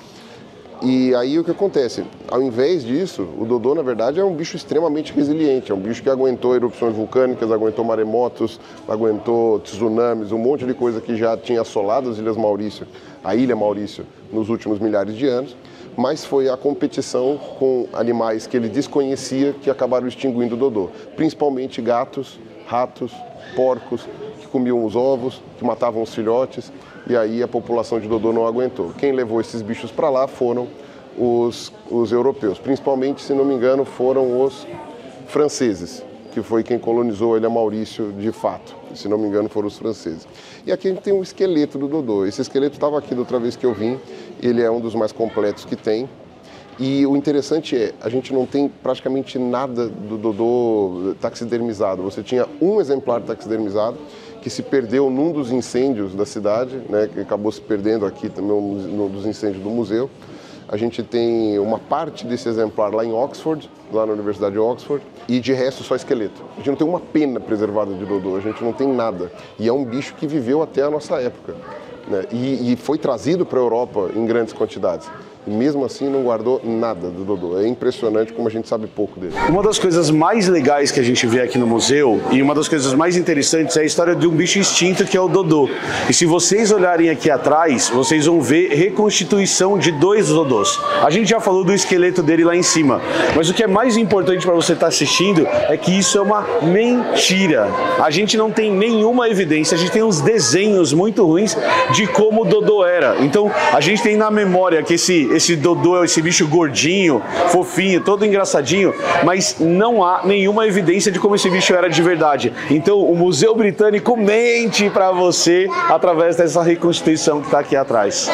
E aí o que acontece? Ao invés disso, o dodô, na verdade, é um bicho extremamente resiliente. É um bicho que aguentou erupções vulcânicas, aguentou maremotos, aguentou tsunamis, um monte de coisa que já tinha assolado as Ilhas Maurício, a Ilha Maurício, nos últimos milhares de anos. Mas foi a competição com animais que ele desconhecia que acabaram extinguindo o dodô. Principalmente gatos, ratos, porcos, que comiam os ovos, que matavam os filhotes, e aí a população de dodô não aguentou. Quem levou esses bichos para lá foram os europeus. Principalmente, se não me engano, foram os franceses, que foi quem colonizou a Ilha Maurício de fato. Se não me engano, foram os franceses. E aqui a gente tem um esqueleto do dodô. Esse esqueleto estava aqui da outra vez que eu vim. Ele é um dos mais completos que tem. E o interessante é, a gente não tem praticamente nada do dodô taxidermizado. Você tinha um exemplar taxidermizado que se perdeu num dos incêndios da cidade, né, que acabou se perdendo aqui também num dos incêndios do museu. A gente tem uma parte desse exemplar lá em Oxford, lá na Universidade de Oxford, e de resto só esqueleto. A gente não tem uma pena preservada de dodô, a gente não tem nada. E é um bicho que viveu até a nossa época, né? E foi trazido para a Europa em grandes quantidades. E mesmo assim não guardou nada do dodô. É impressionante como a gente sabe pouco dele. Uma das coisas mais legais que a gente vê aqui no museu, e uma das coisas mais interessantes, é a história de um bicho extinto que é o dodô. E se vocês olharem aqui atrás, vocês vão ver reconstituição de 2 dodôs. A gente já falou do esqueleto dele lá em cima, mas o que é mais importante para você estar assistindo é que isso é uma mentira. A gente não tem nenhuma evidência, a gente tem uns desenhos muito ruins de como o dodô era. Então a gente tem na memória que esse dodô, esse bicho gordinho, fofinho, todo engraçadinho, mas não há nenhuma evidência de como esse bicho era de verdade. Então o Museu Britânico mente para você através dessa reconstituição que está aqui atrás.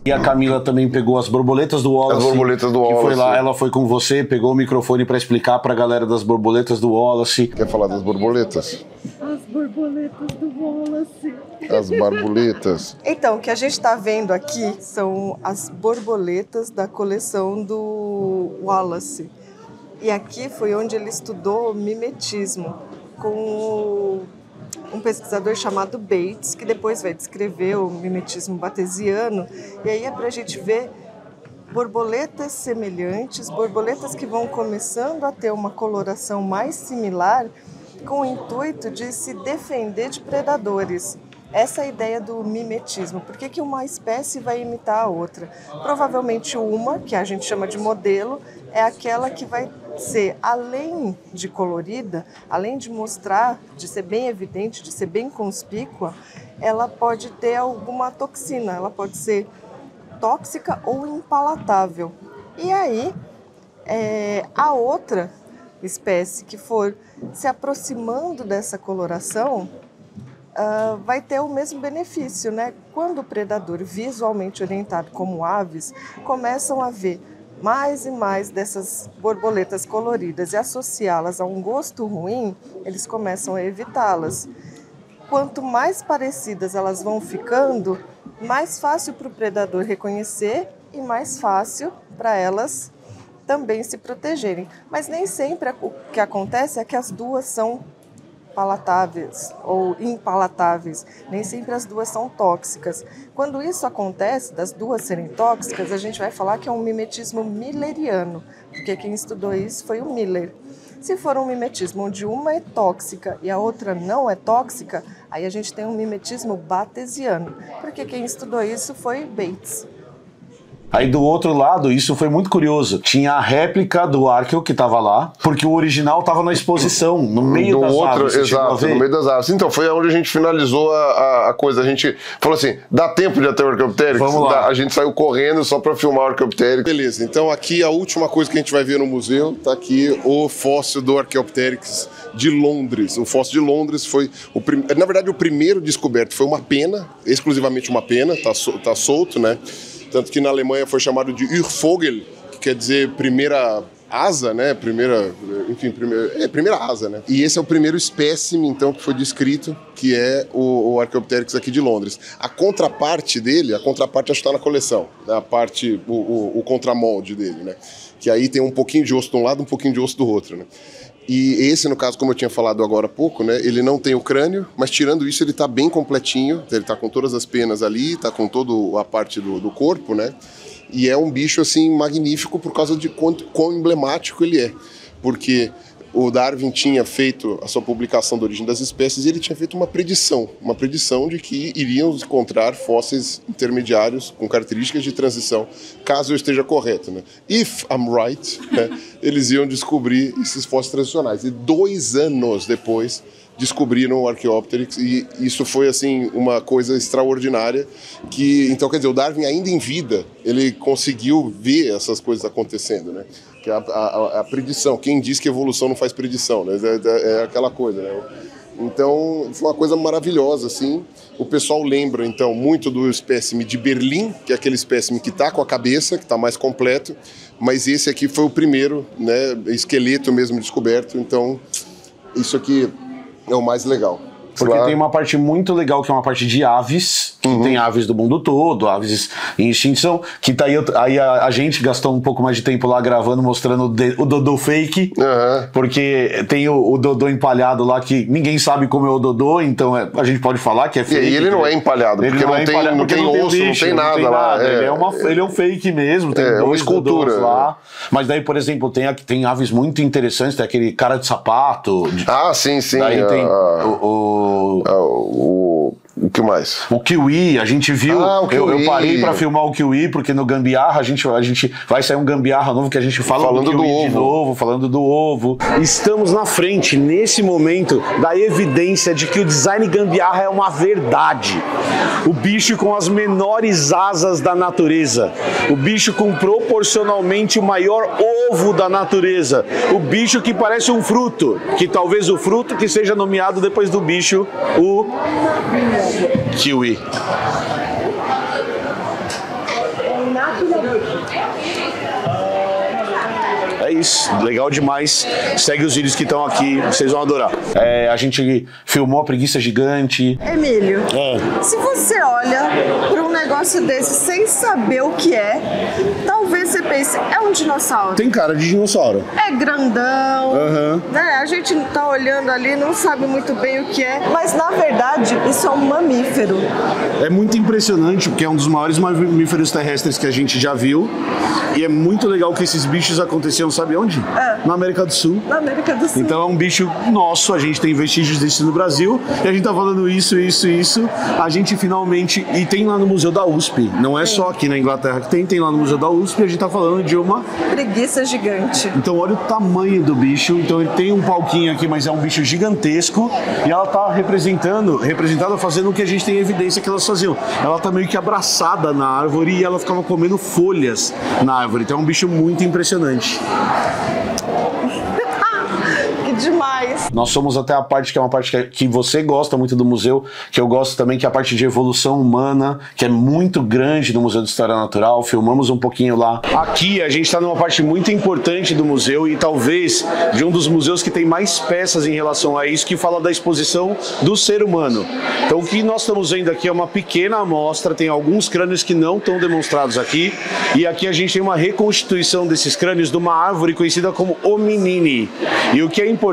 E a Camila também pegou as borboletas do Wallace. As borboletas do Wallace. Que foi lá, ela foi com você, pegou o microfone para explicar para a galera das borboletas do Wallace. Quer falar das borboletas? As borboletas do Wallace. As borboletas. Então, o que a gente está vendo aqui são as borboletas da coleção do Wallace. E aqui foi onde ele estudou mimetismo com um pesquisador chamado Bates, que depois vai descrever o mimetismo batesiano. E aí é para a gente ver borboletas semelhantes, borboletas que vão começando a ter uma coloração mais similar, com o intuito de se defender de predadores. Essa é a ideia do mimetismo. Por que uma espécie vai imitar a outra? Provavelmente uma, que a gente chama de modelo, é aquela que vai ser, além de colorida, além de mostrar, de ser bem evidente, de ser bem conspícua, ela pode ter alguma toxina, ela pode ser tóxica ou impalatável. E aí, a outra espécie que for se aproximando dessa coloração vai ter o mesmo benefício, né? Quando o predador visualmente orientado, como aves, começam a ver mais e mais dessas borboletas coloridas e associá-las a um gosto ruim, eles começam a evitá-las. Quanto mais parecidas elas vão ficando, mais fácil para o predador reconhecer e mais fácil para elas também se protegerem. Mas nem sempre o que acontece é que as duas são palatáveis ou impalatáveis, nem sempre as duas são tóxicas. Quando isso acontece, das duas serem tóxicas, a gente vai falar que é um mimetismo milleriano, porque quem estudou isso foi o Miller. Se for um mimetismo onde uma é tóxica e a outra não é tóxica, aí a gente tem um mimetismo batesiano, porque quem estudou isso foi Bates. Aí do outro lado, isso foi muito curioso. Tinha a réplica do Arqueo que estava lá, porque o original estava na exposição, no meio das aves. Exato, no meio das aves. Então, foi onde a gente finalizou a coisa. A gente falou assim, dá tempo de até o Archaeopteryx? Vamos lá. A gente saiu correndo só para filmar o Archaeopteryx. Beleza, então aqui a última coisa que a gente vai ver no museu, tá aqui o fóssil do Archaeopteryx de Londres. O fóssil de Londres foi, na verdade, o primeiro descoberto. Foi uma pena, exclusivamente uma pena, tá solto, né? Tanto que na Alemanha foi chamado de Urvogel, que quer dizer primeira asa, né? Primeira asa, né? E esse é o primeiro espécime, então, que foi descrito, que é o Archaeopteryx aqui de Londres. A contraparte dele, acho que está na coleção, né? A parte, o contramolde dele, né? Que aí tem um pouquinho de osso de um lado, um pouquinho de osso do outro, né? E esse, no caso, como eu tinha falado agora há pouco, né, ele não tem o crânio, mas tirando isso ele está bem completinho, ele está com todas as penas ali, está com toda a parte do corpo, né? E é um bicho, assim, magnífico por causa de quão emblemático ele é. Porque o Darwin tinha feito a sua publicação da Origem das Espécies e ele tinha feito uma predição de que iriam encontrar fósseis intermediários com características de transição, caso eu esteja correto, né? If I'm right, né? Eles iam descobrir esses fósseis transicionais. E 2 anos depois descobriram o Archaeopteryx e isso foi, assim, uma coisa extraordinária que, então, quer dizer, o Darwin ainda em vida, ele conseguiu ver essas coisas acontecendo, né? Que a predição, quem diz que evolução não faz predição, né? É aquela coisa, né? Então, foi uma coisa maravilhosa, assim. O pessoal lembra, então, muito do espécime de Berlim, que é aquele espécime que está com a cabeça, que está mais completo, mas esse aqui foi o primeiro, né, esqueleto mesmo descoberto, então, isso aqui é o mais legal. Porque tem uma parte muito legal, que é uma parte de aves, que tem aves do mundo todo, aves em extinção, que tá aí a gente gastou um pouco mais de tempo lá gravando, mostrando o Dodô fake, porque tem o Dodô empalhado lá, que ninguém sabe como é o Dodô, então a gente pode falar que é fake. E ele não é empalhado, porque não tem osso, não tem nada lá. Ele é um fake mesmo, tem uma escultura lá. Mas daí, por exemplo, tem aves muito interessantes, tem aquele cara de sapato. Sim. Daí tem o que mais? O kiwi, a gente viu. Eu parei pra filmar o kiwi, porque no Gambiarra a gente vai sair um Gambiarra novo que a gente fala falando do kiwi de novo, falando do ovo. Estamos na frente, nesse momento, da evidência de que o design Gambiarra é uma verdade. O bicho com as menores asas da natureza. O bicho com proporcionalmente o maior ovo da natureza. O bicho que parece um fruto, que talvez o fruto que seja nomeado depois do bicho, o kiwi. isso. Legal demais. Segue os vídeos que estão aqui, vocês vão adorar. A gente filmou a preguiça gigante. Emílio, se você olha para um negócio desse sem saber o que é, talvez você pense, é um dinossauro. Tem cara de dinossauro. É grandão, né? A gente tá olhando ali, não sabe muito bem o que é, mas na verdade isso é um mamífero. É muito impressionante, porque é um dos maiores mamíferos terrestres que a gente já viu. E é muito legal que esses bichos aconteciam, sabe onde? Na América do Sul. Na América do Sul. Então é um bicho nosso, a gente tem vestígios disso no Brasil, e a gente tá falando isso. A gente finalmente... E tem lá no Museu da USP, não é só aqui na Inglaterra que tem lá no Museu da USP, a gente tá falando de uma... preguiça gigante. Então olha o tamanho do bicho, então ele tem um palquinho aqui, mas é um bicho gigantesco, e ela tá representada fazendo o que a gente tem evidência que elas faziam. Ela tá meio que abraçada na árvore e ela ficava comendo folhas na árvore, então é um bicho muito impressionante. Demais. Nós somos até a parte que é uma parte que você gosta muito do museu, que eu gosto também, que é a parte de evolução humana, que é muito grande no Museu de História Natural. Filmamos um pouquinho lá. Aqui a gente está numa parte muito importante do museu e talvez de um dos museus que tem mais peças em relação a isso, que fala da exposição do ser humano. Então o que nós estamos vendo aqui é uma pequena amostra, tem alguns crânios que não estão demonstrados aqui, e aqui a gente tem uma reconstituição desses crânios de uma árvore conhecida como hominini. E o que é importante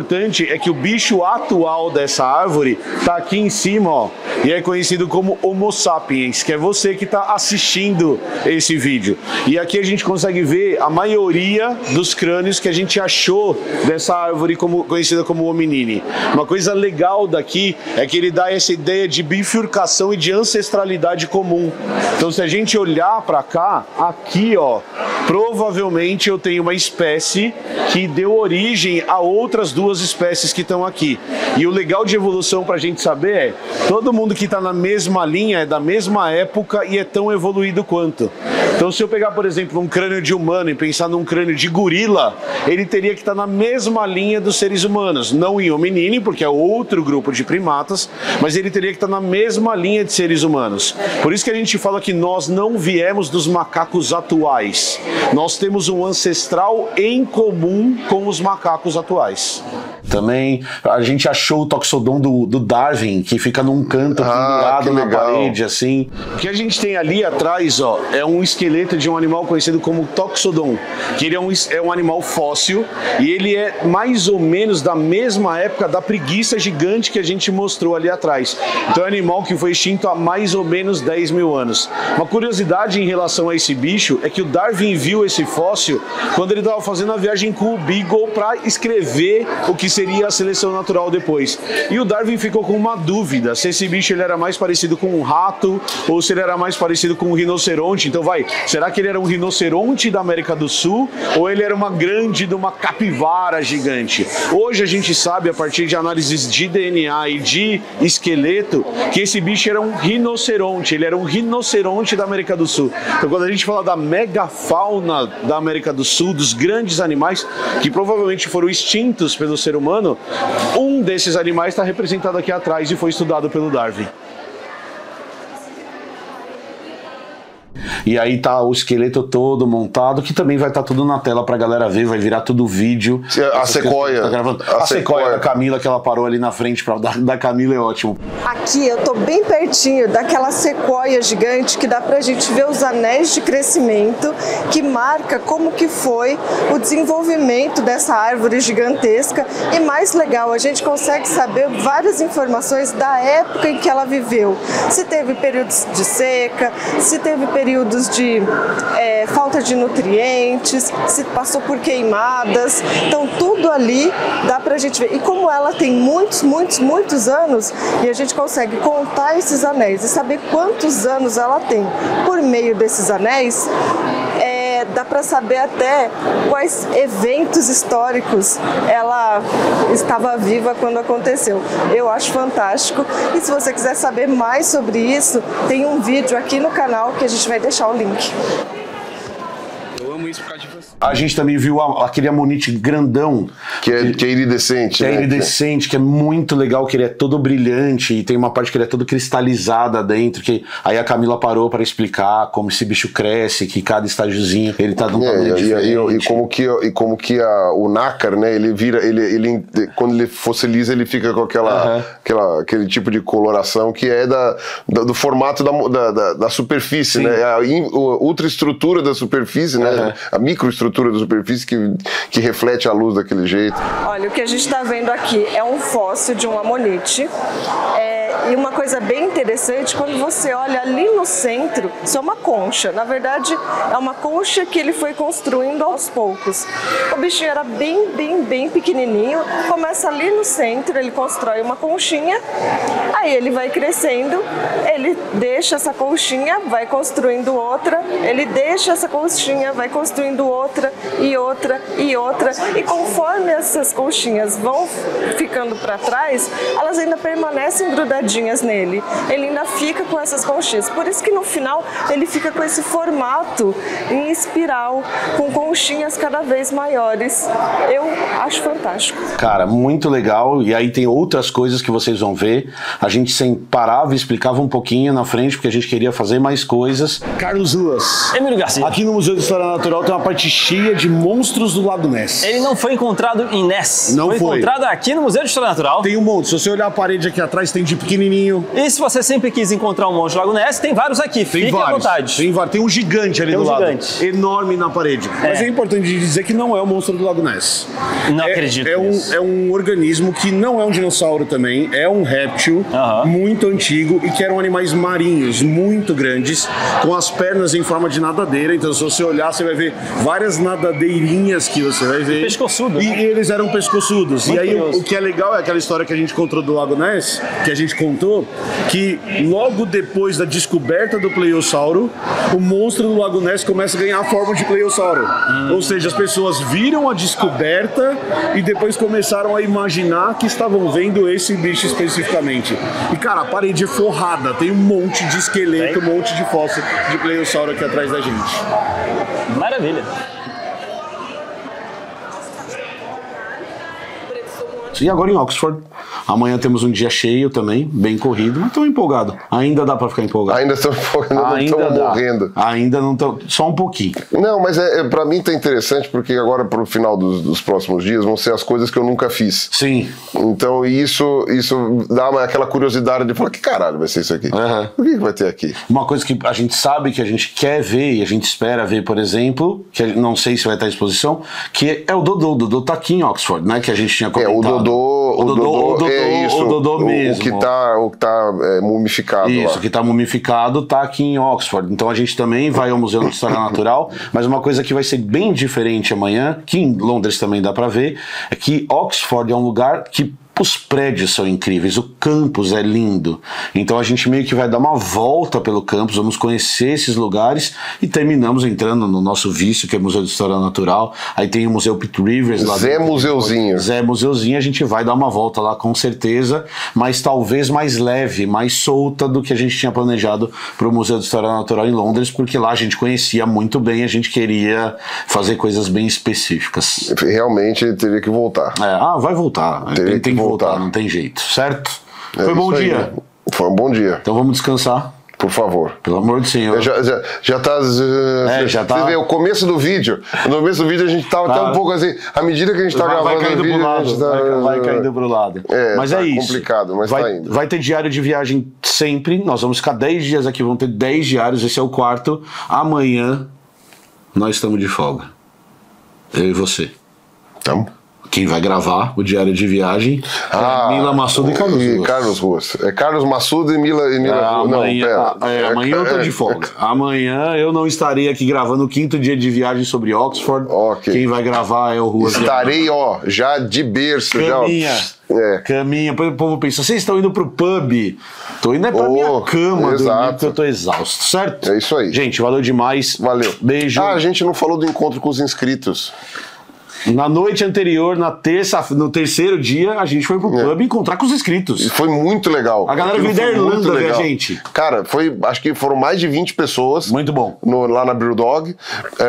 é que o bicho atual dessa árvore está aqui em cima, ó, e é conhecido como Homo sapiens, que é você que está assistindo esse vídeo. E aqui a gente consegue ver a maioria dos crânios que a gente achou dessa árvore conhecida como hominini. Uma coisa legal daqui é que ele dá essa ideia de bifurcação e de ancestralidade comum. Então se a gente olhar para cá, aqui, ó, provavelmente eu tenho uma espécie que deu origem a outras duas espécies que estão aqui. E o legal de evolução para a gente saber é, todo mundo que está na mesma linha é da mesma época e é tão evoluído quanto. Então se eu pegar, por exemplo, um crânio de humano e pensar num crânio de gorila, ele teria que estar na mesma linha dos seres humanos. Não em hominini, porque é outro grupo de primatas, mas ele teria que estar na mesma linha de seres humanos. Por isso que a gente fala que nós não viemos dos macacos atuais. Nós temos um ancestral em comum com os macacos atuais. Também a gente achou o Toxodon do Darwin, que fica num canto pendurado na parede, assim. O que a gente tem ali atrás, ó, é um esqueleto de um animal conhecido como Toxodon, que ele é um animal fóssil e ele é mais ou menos da mesma época da preguiça gigante que a gente mostrou ali atrás. Então é um animal que foi extinto há mais ou menos 10 mil anos. Uma curiosidade em relação a esse bicho é que o Darwin viu esse fóssil quando ele estava fazendo a viagem com o Beagle para escrever o que seria a seleção natural depois. E o Darwin ficou com uma dúvida, se esse bicho ele era mais parecido com um rato ou se ele era mais parecido com um rinoceronte. Então será que ele era um rinoceronte da América do Sul ou ele era uma capivara gigante? Hoje a gente sabe, a partir de análises de DNA e de esqueleto, que esse bicho era um rinoceronte, ele era um rinoceronte da América do Sul. Então quando a gente fala da megafauna da América do Sul, dos grandes animais que provavelmente foram extintos pelo ser humano, um desses animais está representado aqui atrás e foi estudado pelo Darwin. E aí tá o esqueleto todo montado, que também vai estar tudo na tela pra galera ver, vai virar tudo vídeo. A sequoia. Tá a sequoia da Camila, que ela parou ali na frente, da Camila é ótimo. Aqui eu tô bem pertinho daquela sequoia gigante que dá pra gente ver os anéis de crescimento, que marca como que foi o desenvolvimento dessa árvore gigantesca. E mais legal, a gente consegue saber várias informações da época em que ela viveu. Se teve períodos de seca, se teve períodos de falta de nutrientes, se passou por queimadas. Então tudo ali dá pra gente ver. E como ela tem muitos anos, e a gente consegue contar esses anéis e saber quantos anos ela tem por meio desses anéis, dá para saber até quais eventos históricos ela estava viva quando aconteceu. Eu acho fantástico. E se você quiser saber mais sobre isso, tem um vídeo aqui no canal que a gente vai deixar o link. Eu amo isso por causa de você. A gente também viu aquele amonite grandão. Que é iridescente. Que é iridescente, que é muito legal, que ele é todo brilhante e tem uma parte que ele é todo cristalizada dentro, que aí a Camila parou para explicar como esse bicho cresce, que cada estágiozinho ele tá dando um tamanho diferente. E como que o nácar, né, ele vira, quando ele fossiliza, ele fica com aquele tipo de coloração que é do formato da superfície, né, a ultraestrutura da superfície, né, a microestrutura da superfície que reflete a luz daquele jeito. Olha, o que a gente está vendo aqui é um fóssil de um amonite. E uma coisa bem interessante, quando você olha ali no centro, isso é uma concha. Na verdade, é uma concha que ele foi construindo aos poucos. O bichinho era bem pequenininho. Começa ali no centro, ele constrói uma conchinha. Aí ele vai crescendo, ele deixa essa conchinha, vai construindo outra. Ele deixa essa conchinha, vai construindo outra e outra e outra. E conforme essas conchinhas vão ficando para trás, elas ainda permanecem grudadinhas nele. Ele ainda fica com essas conchinhas. Por isso que no final ele fica com esse formato em espiral, com conchinhas cada vez maiores. Eu acho fantástico. Cara, muito legal. E aí tem outras coisas que vocês vão ver. A gente parava e explicava um pouquinho na frente, porque a gente queria fazer mais coisas. Carlos Ruas. Emílio Garcia. Aqui no Museu de História Natural tem uma parte cheia de monstros do Lago Ness. Ele não foi encontrado em Ness. Não foi. Encontrado aqui no Museu de História Natural. Tem um monte. Se você olhar a parede aqui atrás, tem de pequenininho. E se você sempre quis encontrar um monstro do Lago Ness, tem vários aqui. Fique à vontade. Tem um gigante ali do lado. Enorme na parede. Mas é importante dizer que não é o monstro do Lago Ness. Não acredito nisso. É um organismo que não é um dinossauro também. É um réptil muito antigo e que eram animais marinhos muito grandes, com as pernas em forma de nadadeira. Então, se você olhar, você vai ver várias nadadeirinhas que você vai ver. Pescoçudo. E eles eram pescoçudos. Muito e aí, curioso. o que é legal é aquela história que a gente contou do Lago Ness, que a gente contou, que logo depois da descoberta do pleiosauro, o monstro do Lago Ness começa a ganhar a forma de pleiosauro. Ou seja, as pessoas viram a descoberta e depois começaram a imaginar que estavam vendo esse bicho especificamente. E cara, a parede é forrada, tem um monte de esqueleto, um monte de fóssil de pleiosauro aqui atrás da gente. Maravilha. E agora em Oxford, amanhã temos um dia cheio também, bem corrido, mas estou empolgado. Ainda dá para ficar empolgado. Ainda estamos morrendo. Ainda não estão, só um pouquinho. Não, mas para mim tá interessante, porque agora pro final dos próximos dias vão ser as coisas que eu nunca fiz. Sim. Então isso dá aquela curiosidade de falar, que caralho vai ser isso aqui? O que vai ter aqui? Uma coisa que a gente sabe que a gente quer ver e a gente espera ver, por exemplo, que não sei se vai estar à exposição, que é o Dodô. O Dodô tá aqui em Oxford, né? Que a gente tinha comentado. O Dodô mesmo. O que tá mumificado. Isso, lá. que tá mumificado tá aqui em Oxford. Então a gente também vai ao Museu de História Natural, mas uma coisa que vai ser bem diferente amanhã, que em Londres também dá para ver, é que Oxford é um lugar que os prédios são incríveis, o campus é lindo. Então a gente meio que vai dar uma volta pelo campus, vamos conhecer esses lugares e terminamos entrando no nosso vício, que é o Museu de História Natural. Aí tem o Museu Pitt Rivers lá. Zé Museuzinho. Zé Museuzinho, a gente vai dar uma volta lá com certeza, mas talvez mais leve, mais solta do que a gente tinha planejado para o Museu de História Natural em Londres, porque lá a gente conhecia muito bem, a gente queria fazer coisas bem específicas. Realmente teria que voltar. Vai voltar. Tem que voltar, não tem jeito, certo? Foi um bom dia. Foi um bom dia. Então vamos descansar. Por favor. Pelo amor do Senhor. Já tá. Já tá. Você vê, o começo do vídeo. No começo do vídeo a gente tava até um pouco assim. À medida que a gente tá gravando vai caindo o vídeo. Pro lado, vai caindo pro lado. Mas tá isso. Complicado, mas tá indo. Vai ter diário de viagem sempre. Nós vamos ficar 10 dias aqui, vão ter 10 diários. Esse é o 4º. Amanhã nós estamos de folga. Eu e você. Estamos. Quem vai gravar o diário de viagem é Mila Massuda e Carlos Ruas. Carlos Ruas. É Carlos Massuda e Mila Amanhã eu tô de folga. Amanhã eu não estarei aqui gravando o 5º dia de viagem sobre Oxford. Okay. Quem vai gravar é o Ruas. Estarei, já de berço. Caminha. O povo pensa, vocês estão indo pro pub. Tô indo pra minha cama, dormir, porque eu tô exausto, certo? É isso aí. Gente, valeu demais. Valeu. Beijo. A gente não falou do encontro com os inscritos. Na noite anterior, no terceiro dia, a gente foi pro pub encontrar com os inscritos. E foi muito legal. A galera veio da Irlanda ver a gente. Cara, acho que foram mais de 20 pessoas. Muito bom. Lá na Brewdog.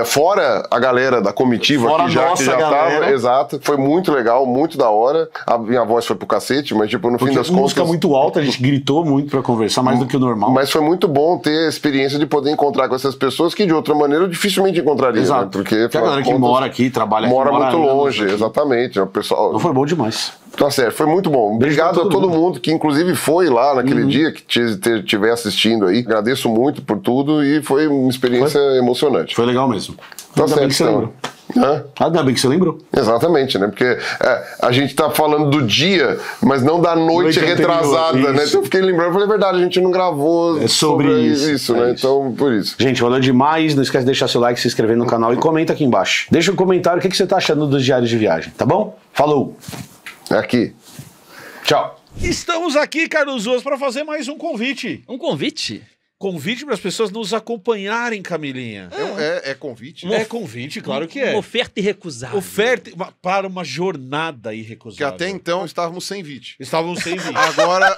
Fora a galera da comitiva fora que já tava. Exato. Foi muito legal, muito da hora. A minha voz foi pro cacete, mas tipo, no fim das contas... música muito alta, a gente gritou muito pra conversar, mais do que o normal. Mas foi muito bom ter a experiência de poder encontrar com essas pessoas que de outra maneira eu dificilmente encontraria. Exato. Né? Porque a galera que mora aqui, trabalha aqui, mora muito longe, exatamente. O pessoal... Não foi bom demais. Tá certo, foi muito bom. Obrigado a todo mundo que inclusive foi lá naquele dia, que estiver assistindo aí. Agradeço muito por tudo e foi uma experiência emocionante. Foi legal mesmo. Tá certo, bem que você lembrou. Ainda bem que você lembrou. Exatamente, né? Porque a gente tá falando do dia, mas não da noite retrasada, né? Então eu fiquei lembrando, falei, verdade, a gente não gravou sobre isso, né? Então, por isso. Gente, valeu demais. Não esquece de deixar seu like, se inscrever no canal e comenta aqui embaixo. Deixa um comentário o que você tá achando dos diários de viagem, tá bom? Falou! Aqui. Tchau. Estamos aqui, Carlos Ruas, para fazer mais um convite. Um convite? Convite para as pessoas nos acompanharem, Camilinha. É convite? É convite, claro que é. Uma oferta irrecusável. Oferta para uma jornada irrecusável. Que até então estávamos sem vite. Estávamos sem vite.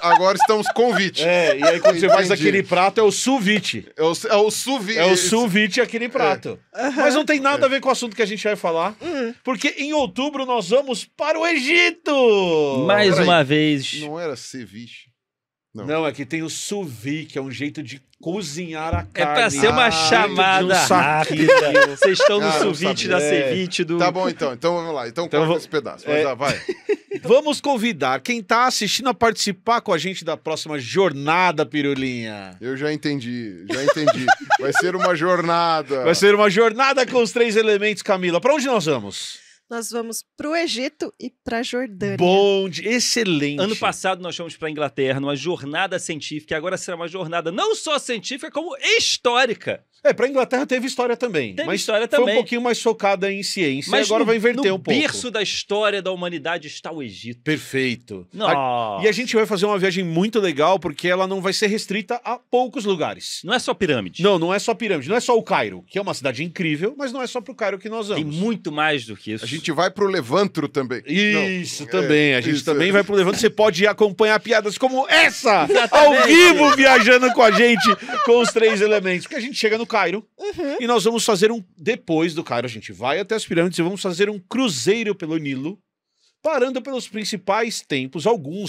Agora estamos com vite. E aí quando você faz aquele prato é o sous-vite. É o sous-vite. É o sous-vite aquele prato. Mas não tem nada a ver com o assunto que a gente vai falar, porque em outubro nós vamos para o Egito! Mais uma vez. Não era ceviche. Não, é que tem o sous vide, que é um jeito de cozinhar a carne. É pra ser uma chamada rápida. Vocês estão no sous vide da ceviche do... Tá bom, então vamos lá. Então corta esse pedaço. Vai. Vamos convidar quem tá assistindo a participar com a gente da próxima jornada, Pirulinha. Eu já entendi. Vai ser uma jornada. Vai ser uma jornada com os 3 elementos, Camila. Pra onde nós vamos? Nós vamos pro Egito e pra Jordânia. Bom, excelente. Ano passado nós fomos pra Inglaterra numa jornada científica, e agora será uma jornada não só científica, como histórica. Pra Inglaterra teve história também. Foi um pouquinho mais focada em ciência, mas agora vai inverter um pouco. No berço da história da humanidade está o Egito. Perfeito. Nossa. E a gente vai fazer uma viagem muito legal, porque ela não vai ser restrita a poucos lugares. Não é só pirâmide. Não é só pirâmide. Não é só o Cairo, que é uma cidade incrível, mas não é só pro Cairo que nós vamos. Tem muito mais do que isso. A gente vai pro Levantro também. Isso, também. A gente também vai pro Levantro. Você pode ir acompanhar piadas como essa, ao vivo, viajando com a gente, com os 3 elementos. Porque a gente chega no Cairo, e nós vamos fazer depois do Cairo, a gente vai até as pirâmides e vamos fazer um cruzeiro pelo Nilo, parando pelos principais templos,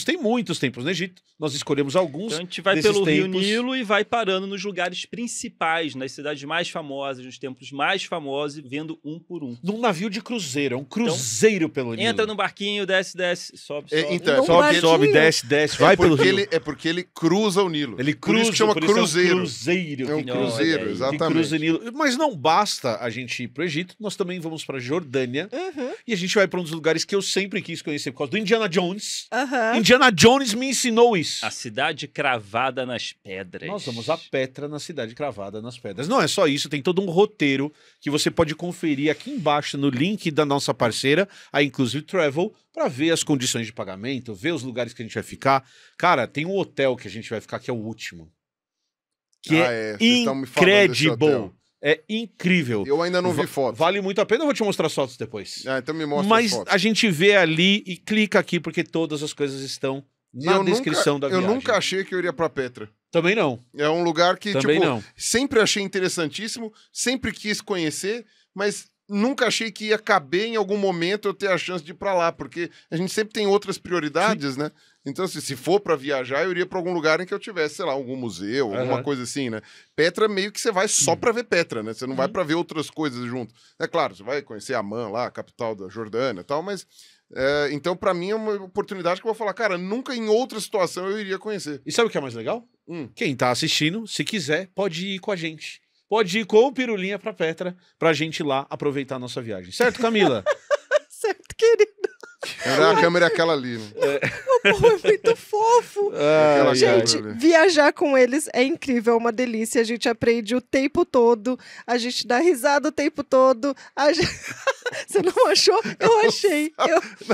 tem muitos templos no Egito, nós escolhemos alguns. Então a gente vai pelo Rio Nilo e vai parando nos lugares principais, nas cidades mais famosas, nos templos mais famosos, e vendo um por um. Num navio de cruzeiro, é um cruzeiro pelo Nilo. Entra no barquinho, desce, sobe. Sobe, desce, vai pelo Rio. É porque ele cruza o Nilo. Ele cruza, por isso chama cruzeiro. É um cruzeiro, exatamente. Cruza o Nilo. Mas não basta a gente ir pro Egito, nós também vamos pra Jordânia, e a gente vai pra um dos lugares que eu sempre quis conhecer, por causa do Indiana Jones. Indiana Jones me ensinou isso. A cidade cravada nas pedras. Nós vamos a Petra, na cidade cravada nas pedras. Não é só isso, tem todo um roteiro que você pode conferir aqui embaixo no link da nossa parceira, a Inclusive Travel, para ver as condições de pagamento, ver os lugares que a gente vai ficar. Cara, tem um hotel que a gente vai ficar, que é o último. Que é incredible. É incrível. Eu ainda não vi foto. Vale muito a pena, eu vou te mostrar as fotos depois. Então me mostra as fotos. Mas a gente vê ali e clica aqui, porque todas as coisas estão na descrição da viagem. Eu nunca achei que eu iria pra Petra. Também não. É um lugar que, também não. Sempre achei interessantíssimo, sempre quis conhecer, mas nunca achei que ia caber em algum momento eu ter a chance de ir pra lá, porque a gente sempre tem outras prioridades, né? Então, se for pra viajar, eu iria pra algum lugar em que eu tivesse, sei lá, algum museu, alguma coisa assim, né? Petra, meio que você vai só pra ver Petra, né? Você não vai pra ver outras coisas junto. É claro, você vai conhecer Amman lá, a capital da Jordânia e tal, mas... então, pra mim, é uma oportunidade que eu vou falar, cara, nunca em outra situação eu iria conhecer. E sabe o que é mais legal? Quem tá assistindo, se quiser, pode ir com a gente. Pode ir com o Pirulinha pra Petra, pra gente ir lá aproveitar a nossa viagem. Certo, Camila? Certo, querido. A câmera é aquela ali, né? O povo é muito fofo. Gente, viajar com eles é incrível, é uma delícia. A gente aprende o tempo todo, a gente dá risada o tempo todo. Você não achou? Eu achei.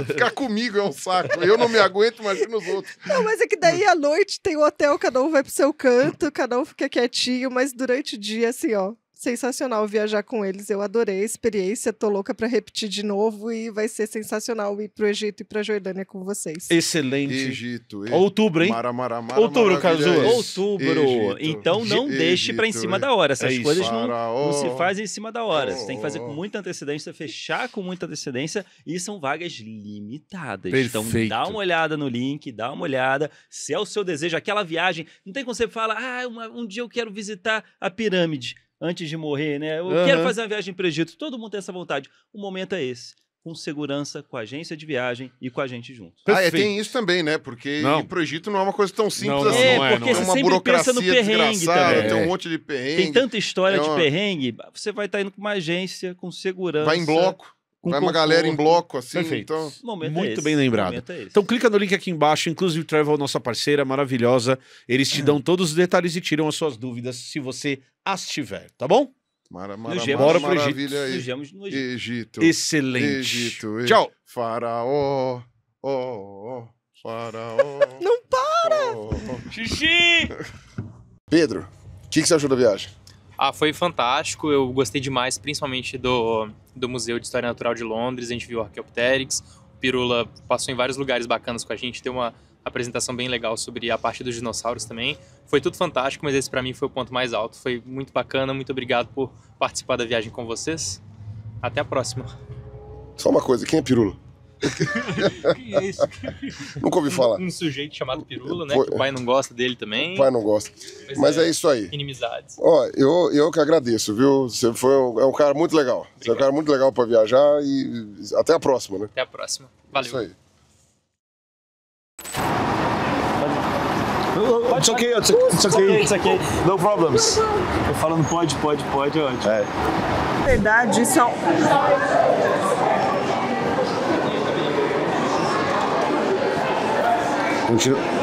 Ficar comigo é um saco. Eu não me aguento, imagina os outros. Não, mas é que daí à noite tem o hotel, cada um vai pro seu canto, cada um fica quietinho, mas durante o dia, assim, ó, sensacional viajar com eles. Eu adorei a experiência, tô louca para repetir de novo e vai ser sensacional ir pro Egito e pra Jordânia com vocês. Excelente. Egito. Outubro, hein? Outubro, Cazu. Outubro. Egito. Então não deixe para em cima da hora. Essas coisas não se fazem em cima da hora. Você tem que fazer com muita antecedência, fechar com muita antecedência e são vagas limitadas. Perfeito. Então dá uma olhada no link, dá uma olhada. Se é o seu desejo, aquela viagem, não tem como você falar, um dia eu quero visitar a pirâmide. Antes de morrer, né? Eu quero fazer uma viagem para o Egito. Todo mundo tem essa vontade. O momento é esse. Com segurança, com a agência de viagem e com a gente junto. Tem isso também, né? Porque ir pro Egito não é uma coisa tão simples assim. Porque você sempre pensa no perrengue também. Tem um monte de perrengue. Tem tanta história de perrengue. Você vai estar indo com uma agência, com segurança. Vai em bloco. Vai uma galera em bloco, assim. Perfeito. Então... Muito bem lembrado. Então clica no link aqui embaixo, Inclusive Travel, nossa parceira maravilhosa. Eles te dão todos os detalhes e tiram as suas dúvidas se você as tiver, tá bom? Bora pro Egito. No Egito. Excelente. Egito. Tchau. Faraó. Faraó. Não para! Xixi! Pedro, o que você achou da viagem? Foi fantástico, eu gostei demais, principalmente do Museu de História Natural de Londres. A gente viu o Archaeopteryx, o Pirula passou em vários lugares bacanas com a gente, deu uma apresentação bem legal sobre a parte dos dinossauros também. Foi tudo fantástico, mas esse pra mim foi o ponto mais alto. Foi muito bacana, muito obrigado por participar da viagem com vocês. Até a próxima. Só uma coisa, quem é Pirula? Que é isso? Nunca ouvi falar. Um sujeito chamado Pirula, né? Que o pai não gosta dele também. O pai não gosta. Mas é isso aí. Inimizades. Eu que agradeço, viu? Você é um cara muito legal. Obrigado. Você é um cara muito legal pra viajar e até a próxima, né? Até a próxima. Valeu. Isso aí. It's okay. No problems. Eu falando pode, é ótimo. Na verdade, isso é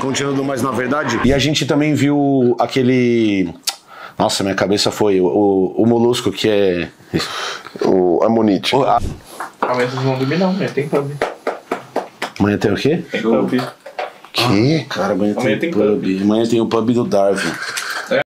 Continuando mais na verdade. E a gente também viu aquele... Nossa, minha cabeça foi o molusco que é... O Amonite. Amanhã vocês vão dormir não, amanhã tem pub. Amanhã tem o quê? Tem pub. Que? Cara, amanhã tem pub. Amanhã tem o pub do Darwin.